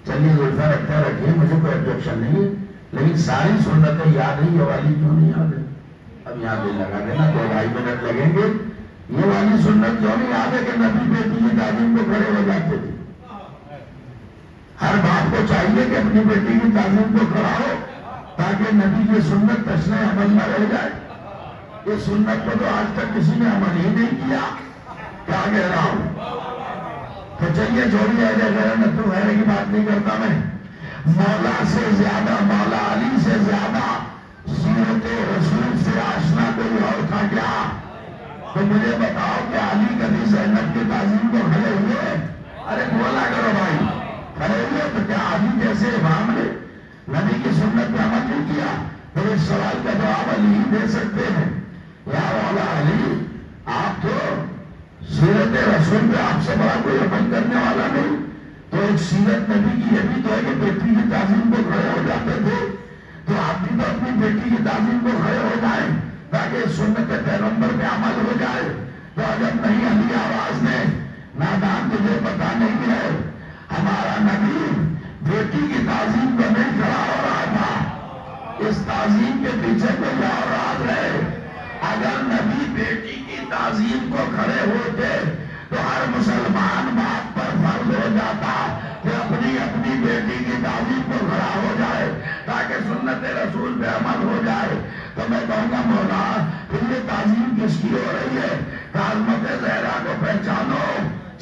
چلیے زلفیں رکھتے رکھیے، مجھے کوئی آبجیکشن نہیں ہے، لیکن ساری سنتیں یاد ہیں، یہ والی کیوں نہیں یاد ہے؟ اب یہاں دل لگا دینا، 2-2.5 منٹ لگیں گے۔ یہ والی سنت کیوں نہیں یاد ہے کہ نبی بیٹی کی تعظیم کو کھڑے ہو جاتے تھے؟ ہر باپ کو چاہیے کہ اپنی بیٹی کی تعظیم کو کھڑا ہو تاکہ نبی کی سنت تشنہ عمل نہ رہ جائے۔ یہ سنت کو تو آج تک کسی نے عمل ہی نہیں کیا، کیا کہہ رہا ہوں؟ تو چلیے چھوڑیے، اہل نتو خیر کی بات نہیں کرتا میں۔ مولا سے زیادہ، مولا علی سے زیادہ سیرت رسول سے آشنا کوئی اور تھا کیا؟ تو مجھے بتاؤ کہ علی کبھی زینب کی تعظیم کو کھڑے ہوئے؟ ارے بولا کرو بھائی، کھڑے ہوئے؟ تو کیا علی جیسے امام نے نبی کی سنت پہ عمل نہیں کیا؟ تو اس سوال کا جواب علی ہی دے سکتے ہیں۔ یا مولا علی، آپ تو سیرت رسول پہ آپ سے بڑا کوئی عمل کرنے والا نہیں، تو ایک سیرت نبی کی یہ بھی تو ہے کہ بیٹی کی تعظیم کو کھڑے ہو جاتے تھے، تو آپ بھی تو اپنی بیٹی کی تعظیم کو کھڑے ہو جائیں تاکہ سنت پیغمبر پہ عمل ہو جائے۔ تو اگر نہیں علی آواز نے، نادان تجھے پتا نہیں ہے، ہمارا نبی بیٹی کی تعظیم کو نہیں کھڑا ہو رہا تھا، اس تعظیم کے پیچھے کوئی اور راز ہے۔ اگر نبی بیٹی کی تعظیم کو کھڑے ہوتے تو ہر مسلمان باپ پر فرض ہو جاتا کہ اپنی اپنی بیٹی کی تعظیم کو کھڑا ہو جائے تاکہ سنت رسول پہ عمل ہو جائے۔ تو میں کہوں گا مولا پھر یہ تعظیم کس کی ہو رہی ہے؟ عظمت زہرا کو پہچانو،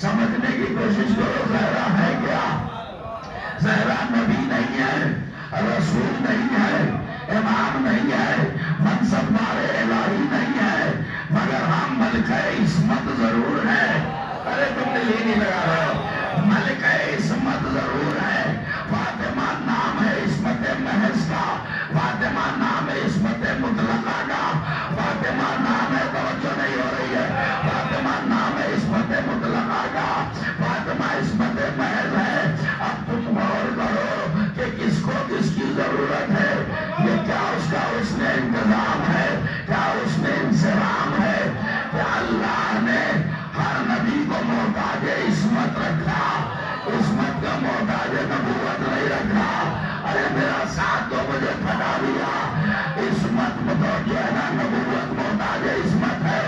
سمجھنے کی کوشش کرو، زہرا ہے کیا؟ زہرا نبی نہیں ہے، رسول نہیں ہے، امام نہیں ہے، منصبدار الہی نہیں ہے، مگر ہم ملکہ عصمت ضرور ہے۔ ارے تم دل ہی نہیں لگا رہے ہو، ملکہ عصمت ضرور ہے۔ فاطمہ نام ہے عصمت محض کا، فاطمہ نام ہے عصمت مطلقہ کا، فاطمہ نام ہے، توجہ نہیں ہو رہی ہے، فاطمہ نام ہے عصمت مطلقہ کا، فاطمہ عصمت محض ہے۔ اب تم غور کرو کہ کس کو کس کی ضرورت ہے، یہ کیا اس کا اس نے انتظام ہے، کیا اس نے انصرام ہے، کیا اللہ نے ہر نبی کو محتاج عصمت رکھا، عصمت کا محتاج نبوت نہیں رکھا؟ ارے میرا ساتھ تو مجھے پھٹا دیا، عصمت جو ہے نا، نبوت محتاج عصمت ہے،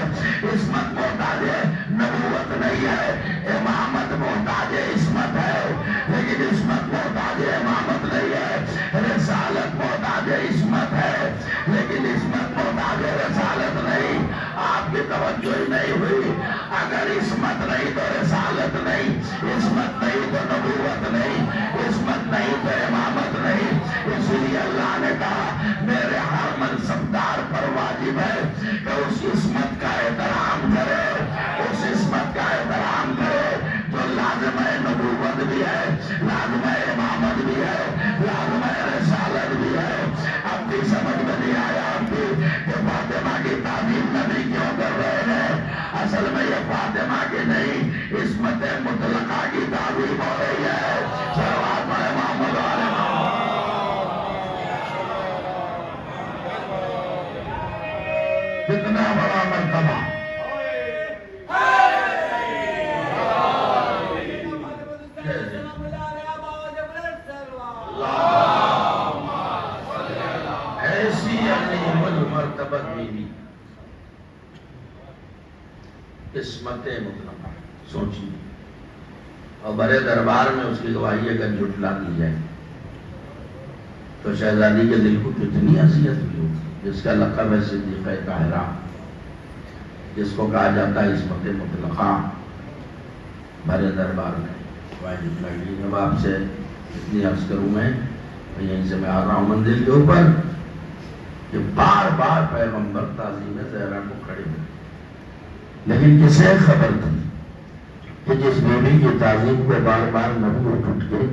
عصمت محتاج نبوت نہیں ہے، امامت محتاج عصمت ہے لیکن عصمت محتاج امامت نہیں ہے، رسالت محتاج عصمت ہے لیکن عصمت محتاج رسالت نہیں۔ آپ کی توجہ ہی نہیں ہوئی، اگر عصمت نہیں تو رسالت نہیں، عصمت نہیں تو نبوت نہیں، عصمت نہیں تو امامت نہیں۔ اس لیے اللہ نے کہا میرے ہر منصبدار پر واجب ہے کہ اس عصمت کا احترام کرے، اس عصمت کا احترام کرے جو لازم ہے، نبوت بھی ہے، لازم ہے امامت بھی ہے، لازم ہے رسالت بھی ہے۔ اب بھی سمجھ میں نہیں آیا آپ کی کہ فاطمہ کی تعظیم نبی کیوں کر رہے ہیں؟ اصل میں یہ فاطمہ کی نہیں، عصمت مطلقہ کی تعظیم ہو رہی ہے۔ صلوات پڑھے محمد والے محمد۔ کتنا بڑا مرتبہ، ایسی عظیم المرتبت بیوی، عصمت مطلقہ، سوچیے، اور بڑے دربار میں اس کی گواہی اگر جھٹلا دی جائے تو شہزادی کے دل کو کتنی اذیت ہوئی ہوگی۔ جس کا لقب ہے صدیقہ طاہرہ، جس کو کہا جاتا ہے عصمت مطلقہ، بڑے دربار میں گواہی جھٹلائی گئی۔ اب آپ سے اتنی عرض کروں میں، یہیں سے میں آ رہا ہوں مندر کے اوپر، کہ بار بار پیغمبر تعظیم زہرا کو کھڑے ہوئے، لیکن کسے خبر تھی کہ جس بیوی کی تعظیم کو بار بار نبی اٹھ کے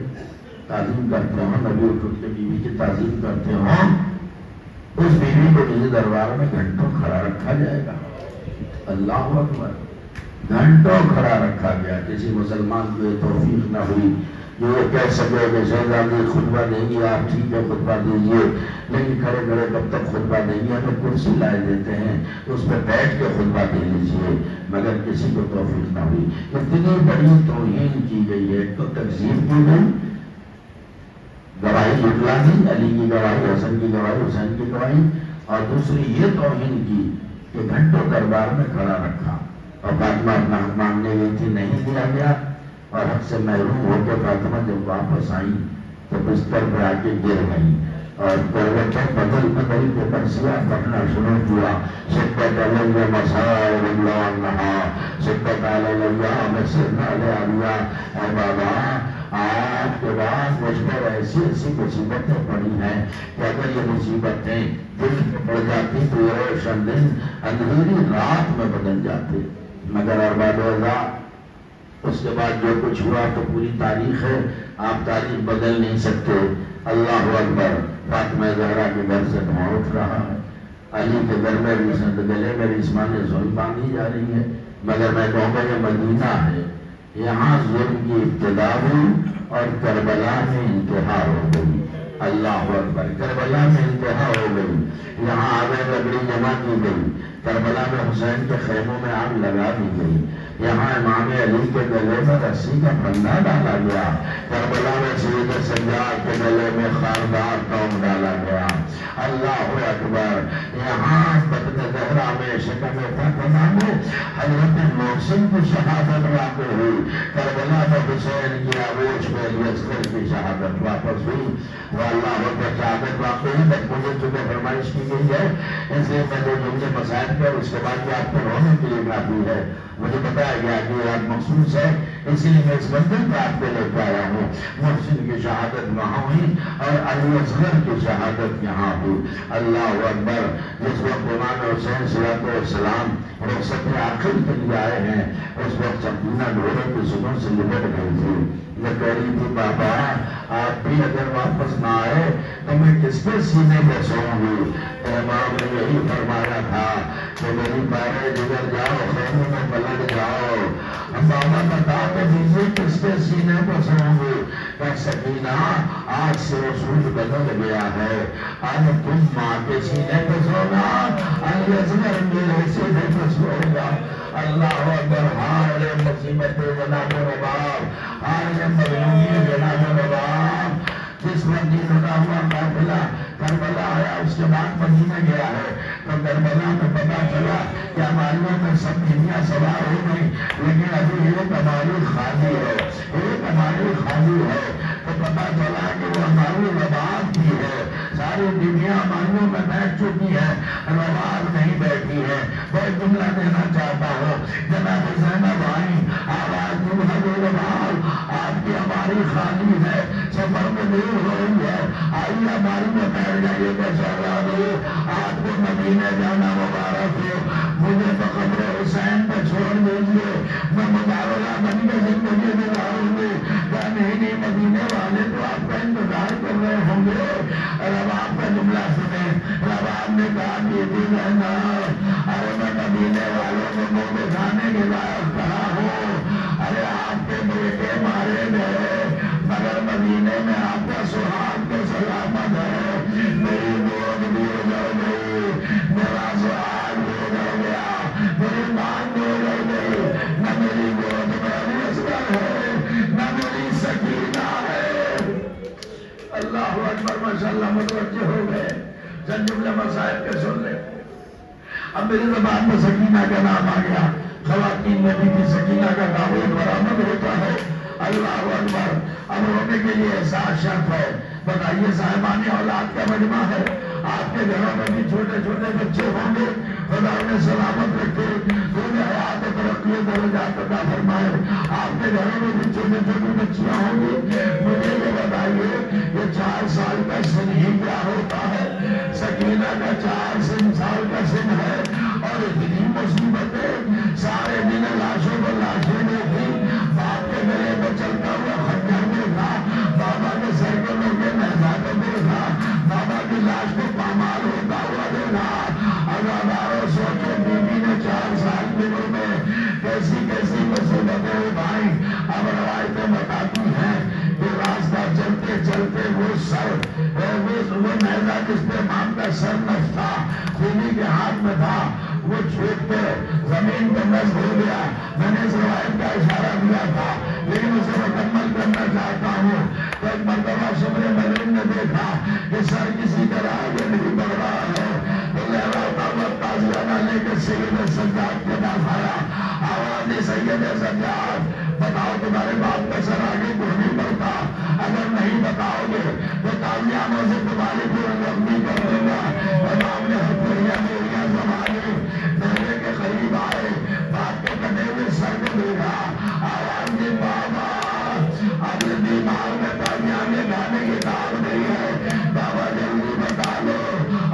تعظیم کرتے ہوں، نبی اٹھ کے بیوی کی تعظیم کرتے ہوں، اس بیوی کو کسی دربار میں گھنٹوں کھڑا رکھا جائے گا؟ اللہ اکبر، گھنٹوں کھڑا رکھا گیا۔ کسی مسلمان کو یہ توفیق نہ ہوئی جو یہ کہہ سکے کہ شہزادی خطبہ دیں گی آپ ٹھیک ہے خطبہ دیجیے، لیکن کھڑے کھڑے کب تک خطبہ دیں گے، ہمیں کرسی لائے دیتے ہیں اس پہ بیٹھ کے خطبہ دے لیجیے، مگر کسی کو توفیق نہ ہوئی۔ اتنی بڑی توہین کی گئی ہے، تو تکذیب کی گئی، گواہی جھٹلا دی، علی کی گواہی، حسن کی گواہی، حسین کی گواہی، اور دوسری یہ توہین کی کہ گھنٹوں دربار میں کھڑا رکھا، اور فاطمہ اپنا حق مانگنے گئی تھی، نہیں دیا گیا، اور حق سے محروم ہو کے فاطمہ جب واپس آئی تو بستر پہ آ کے گر گئی، اور کروٹیں بدل بدل کے برسیاں پڑھنا شروع کیا، شدت علیہ مسائل اللہ نہا، شدت علیہ مسرنا علیہ، اے بابا آج کے بعد مجھ پر ایسی ایسی مصیبتیں پڑی ہیں کہ اگر یہ مصیبتیں دل میں پڑ جاتی تو یہ روشن دن اندھیری رات میں بدل جاتے، مگر ارباب اللہ اس کے بعد جو کچھ ہوا تو پوری تاریخ ہے، آپ تاریخ بدل نہیں سکتے۔ اللہ اکبر، فاطمہ زہرا کے گھر سے دھواں اٹھ رہا ہے، علی کے گھر میں گلے میں رسمان ظلم باندھی جا رہی ہے، مگر میں کہوں گا یہ مدینہ ہے، یہاں ظلم کی ابتدا ہوئی اور کربلا میں انتہا ہو گئی۔ اللہ اکبر، کربلا میں انتہا ہو گئی، یہاں آگ لکڑی جمع کی گئی، کربلا میں حسین کے خیموں میں آگ لگا دی گئی، یہاں امام علی کے گلے میں رسی کا پھندا ڈالا گیا، کربلا میں سید سجاد کے گلے میں خاردار ٹونگ ڈالا گیا۔ اللہ اکبر، یہاں بدن زہرا میں شکم فاطمہ میں حضرت محسن کی شہادت واقع ہوئی، کربلا میں حسین کی آغوش میں علی اصغر کی شہادت واپس ہوئی، وہ اللہ اکبر شہادت واقع ہوئی۔ بس مجھے چونکہ فرمائش کی گئی ہے اس لیے میں دو جملے مسائل کر اس کے بعد یہ آپ کو رونے کے لیے کافی ہے، مجھے بتایا گیا کہ یہ آپ مخصوص ہے، اسی لیے میں اس منزل پہ آپ کو لے کے آیا ہوں۔ محسن کی شہادت وہاں ہوئی اور علی اصغر کی شہادت یہاں ہوئی۔ اللہ اکبر، جس وقت امام حسین صلی السلام رخصت آخر کے لیے آئے ہیں اس وقت سکینہ گھوڑے کی سنوں سے لپٹ گئی تھی، میں کہہ رہی تھی بابا آپ بھی اگر واپس نہ آئے تو میں کس کے سینے پہ سوؤں گی؟ امام نے یہی فرمایا تھا کہ میری پارے جگر جاؤ، خیموں میں پلٹ جاؤ، بابا بتا کے دیجیے کس کے سینے پہ سوؤں گی؟ کہ سکینہ آج سے اصول بدل گیا ہے، اب تم ماں کے سینے پہ سوگا، علی اصغر میرے سینے پہ سوگا۔ اللہ اکبر، ہائے مصیبت جناب رباب، ہائے مظلومی جناب رباب۔ جس وقت یہ لگا ہوا قافلہ کربلا آیا اس کے بعد مدینہ گیا ہے تو کربلا میں پتا چلا کہ ہماریوں میں سب دنیا سوار ہو گئی، لیکن ابھی ایک ہماری خالی ہے، ایک ہماری خالی ہے، تو پتا چلا کہ وہ ہماری رباب کی ہے، ساری دنیا ہماریوں میں بیٹھ چکی ہے، رباب نہیں بیٹھی ہے۔ وہ ایک جملہ دینا چاہتا ہوں، جناب زینب آئی، آواز دی رباب آپ کی ہماری خالی ہے، سفر میں دیر ہو رہی ہے، آئیے ہماری میں بیٹھ جائیے کہ شہزادی آپ کو مدینے جانا مبارک ہو، مجھے تو قبر حسین پہ چھوڑ دیجیے، میں مدارلہ بن کے زندگی گزاروں گی۔ کیا نہیں مدینے والے تو آپ کا انتظار کر رہے ہوں گے۔ رباب کا جملہ سنیں، رباب نے کہا کہ دل ہے نا، ارے میں مدینے والوں کو منہ دکھانے کے لائق کہا ہوں، ارے آپ کے بیٹے مارے گئے مگر مدینے میں آپ کا سہاگ تو سلامت ہے، میری گود بھی اجڑ گئی، میرا سہاگ بھی اجڑ گیا، میری ماں بھی اجڑ گئی، نہ میری گود میں علی اصغر ہے نہ میری سکینہ ہے۔ اللہ اکبر، ماشاءاللہ متوجہ ہو گئے، چند جملے مسائل کے سن لیں۔ اب میری زبان میں سکینہ کا نام آ گیا، خواتین میں بھی سکینہ کا تعبیر برآمد ہوتا ہے۔ اللہ اکبر، اب رونے کے لیے احساس شرط ہے۔ بتائیے صاحبان اولاد کا مجمع ہے، آپ کے گھروں میں بھی چھوٹے چھوٹے بچے ہوں گے، خدا انہیں سلامت رکھے، انہیں حیات و ترقی و درجات عطا فرمائے۔ آپ کے گھروں میں بھی چھوٹی چھوٹی بچیاں ہوں گی، مجھے یہ بتائیے یہ 4 سال کا سن ہی کیا ہوتا ہے؟ سکینہ کا 4 سال کا سن ہے اور اتنی مصیبتیں، سارے دن لاشوں پر لاشیں دیکھی، باپ کے گلے پہ چلتا ہوا خنجر دیکھا، بابا کے سر کے لوگے محضاب دیکھا، بابا کی لاش کو پامال ہوتا ہوا دیکھا۔ عزاداروں سوچو بیوی نے 4 سال کی عمر میں کیسی کیسی مصیبتیں اٹھائیں۔ اب روایتیں بتاتی ہیں کہ چلتے وہ سر وہ نیزہ جس پہ امام کا سر نف تھا خونی کے ہاتھ میں تھا وہ چھوٹ کے زمین پہ نصب ہو گیا. میں نے اس روایت کا اشارہ دیا تھا لیکن اسے مکمل کرنا چاہتا ہوں. تو ایک مرتبہ شمر ملین نے دیکھا کہ سر کسی طرح آگے نہیں بڑھ رہا ہے تو لہراتا ہوا تازیانہ لے کے سید سجاد کے پاس آیا. آواز سید سجاد بتاؤ تمہارے باپ کا سر آگے کیوں نہیں بڑھتا؟ اگر نہیں بتاؤ گے تو تازیانوں سے تمہاری پورا لمبی کر دوں گا. امام نے ہتھیلیاں میریاں سنبھالی میرے کے قریب آئے باپ کے کٹے ہوئے سر کو دیکھا. آواز دی بابا اب یہ بیمار میں تازیانے گانے کی داغ نہیں ہے. بابا جلدی بتا لو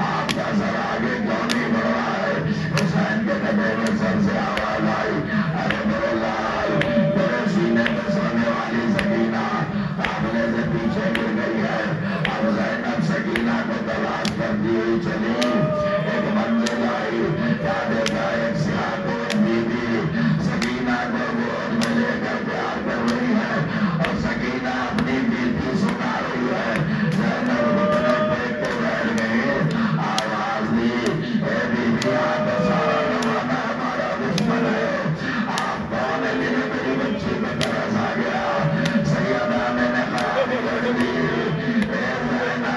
آپ کا سر آگے کیوں نہیں بڑھ رہا ہے؟ حسین کے کٹے ہوئے سر سے آواز آئی ارے میرے لال میرے سینے میں سونے والی سکینہ قافلے سے پیچھے گر گئی ہے. اب زینب سکینہ کو تلاش کرتی ہوئی چلی. ایک منزل آئی کیا دیکھا ایک سیاہ کوٹ بی بی سکینہ کو گود میں لے کر پیار کر رہی ہے اور سکینہ اپنی بیتی سنا رہی ہے. زینب گھٹنے ٹیک کے بیٹھ گئی. آواز دی اے بی بی آپ کا سارا زمانہ ہمارا دشمن ہے. آپ کون ہے جنہیں میری بچی میں ترس آ گیا؟ سیدہ میں نے خیال کر دی اے زینب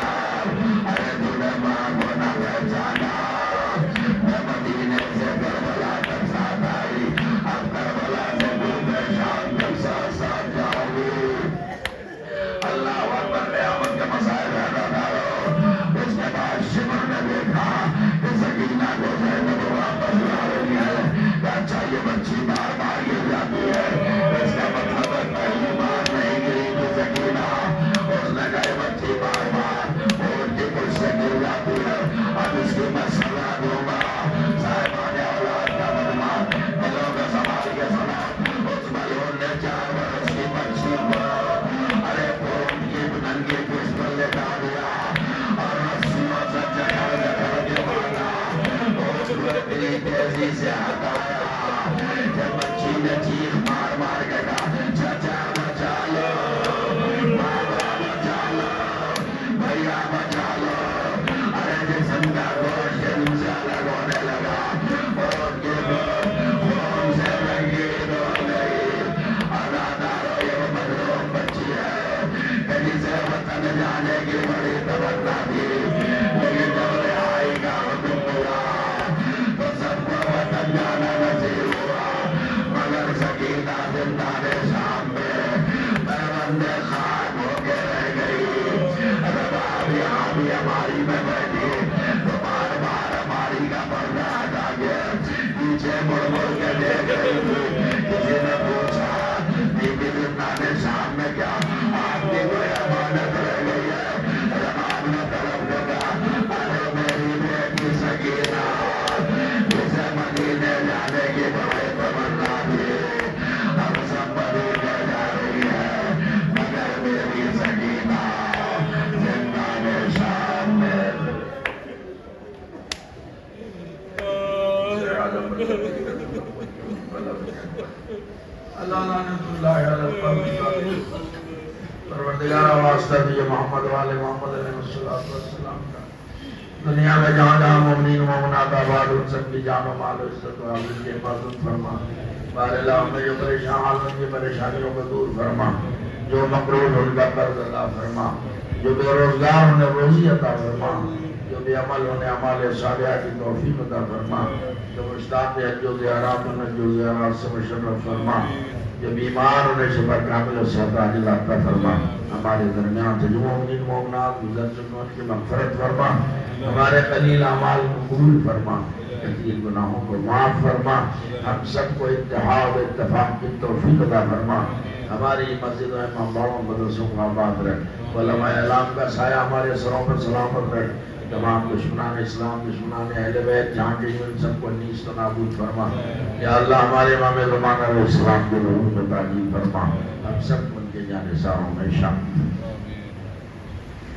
ارے تو نے ماں کو نہ پہچانا. میں مدینے سے کربلا تک ساتھ آئی اب کربلا سے ڈوبے شام تک ساتھ ساتھ جاؤں گی. اللہ اکبر قیامت کے مسائل پیدا کرو. اس کے بعد شمر نے دیکھا کہ سکینہ کو زینب واپس لا رہی ہے. اچھا یہ بچی بار بار گر جاتی ہے اس کا مطلب ہے پہلی بار نہیں گری تھی سکینہ. اس نے کہا یہ بچی بار بار اٹھ کے کچھ سے گر جاتی ہے اب اس کی میں سزا دوں گا. صاحبان اولاد کا بدماش دلوں کا سنبھال کے سنا. اس ملعون نے 4 برس کی بچی کو ارے پھوٹ کی ننگی پشت پر لٹا دیا اور رسیوں سے جکڑ کے مارا. اس کو اتنی تیزی سے ہٹایا جب بچی نے چیخ مار مار کے کہا چچا بچا لو بابا بچا لو بھیا بچا لو. ارے جسم کا گوشت جسم سے الگ ہونے لگا اور خون سے رنگین ہو گئی. ادادارو یہ مظلوم بچی ہے کہ جسے وطن جانے کی بڑی تمنا تھی لیکن جب رہائی کا حکم ملا تو سب کو وطن جانا نصیب ہوا مگر سکینہ زندان شام میں پیوند خاک ہو کے رہ گئی. رب آپ یہاں بھی ہماری میں بیٹھی تو بار بار ہماری کا پردہ ہٹا کے پیچھے مڑ مڑ کے دیکھ رہی تھی. کسی نے پوچھا بی بی زندان شام میں کیا آپ کی کوئی امانت رہ گئی ہے؟ رب آپ نے طلب کو کہا ارے میری بیٹی سکینہ جسے مدینے جانے کی بڑی تمنا تھی اب سب مدینے جا رہی ہے مگر میری سکینہ زندان شام میں. اللہ لعنت اللہ علی القوم. پروردگار واسطہ دیے محمد والے محمد علیہ السلام کا دنیا میں جہاں جہاں مومنین مومنات آباد ان سب کی جان و مال و عزت و عافیت کی حفاظت فرما. بار اللہ میں جو پریشان حال ان کی پریشانیوں کو دور فرما. جو مقروض ان کا قرض ادا فرما. جو بے روزگار انہیں روزی عطا فرما. جو بے عمل انہیں اعمال صالحہ کی توفیق عطا فرما. جو مشتاق حج و زیارات انہیں حج و زیارات سے مشرف فرما. جو بیمار انہیں شفا کامل و صحت عاجل عطا فرما. ہمارے درمیان سے جو مومنین مومنات گزر چکے ان کی مغفرت فرما. ہمارے قلیل اعمال کو قبول فرما. کثیر گناہوں کو معاف فرما. ہم سب کو اتحاد اتفاق کی توفیق عطا فرما. ہماری مسجدوں اماموں مدرسوں کو آباد رکھ. علماء اعلام کا سایہ ہمارے سروں پر سلامت رکھ. تمام دشمنان اسلام دشمنان اہل بیت جہاں کہیں ان سب کو نیست و نابود فرما. یا اللہ ہمارے امام زمانہ علیہ السلام کے روح میں تعلیم فرما. ہم سب ان کے جانثاروں میں شامل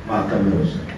ماتم ہو سکے.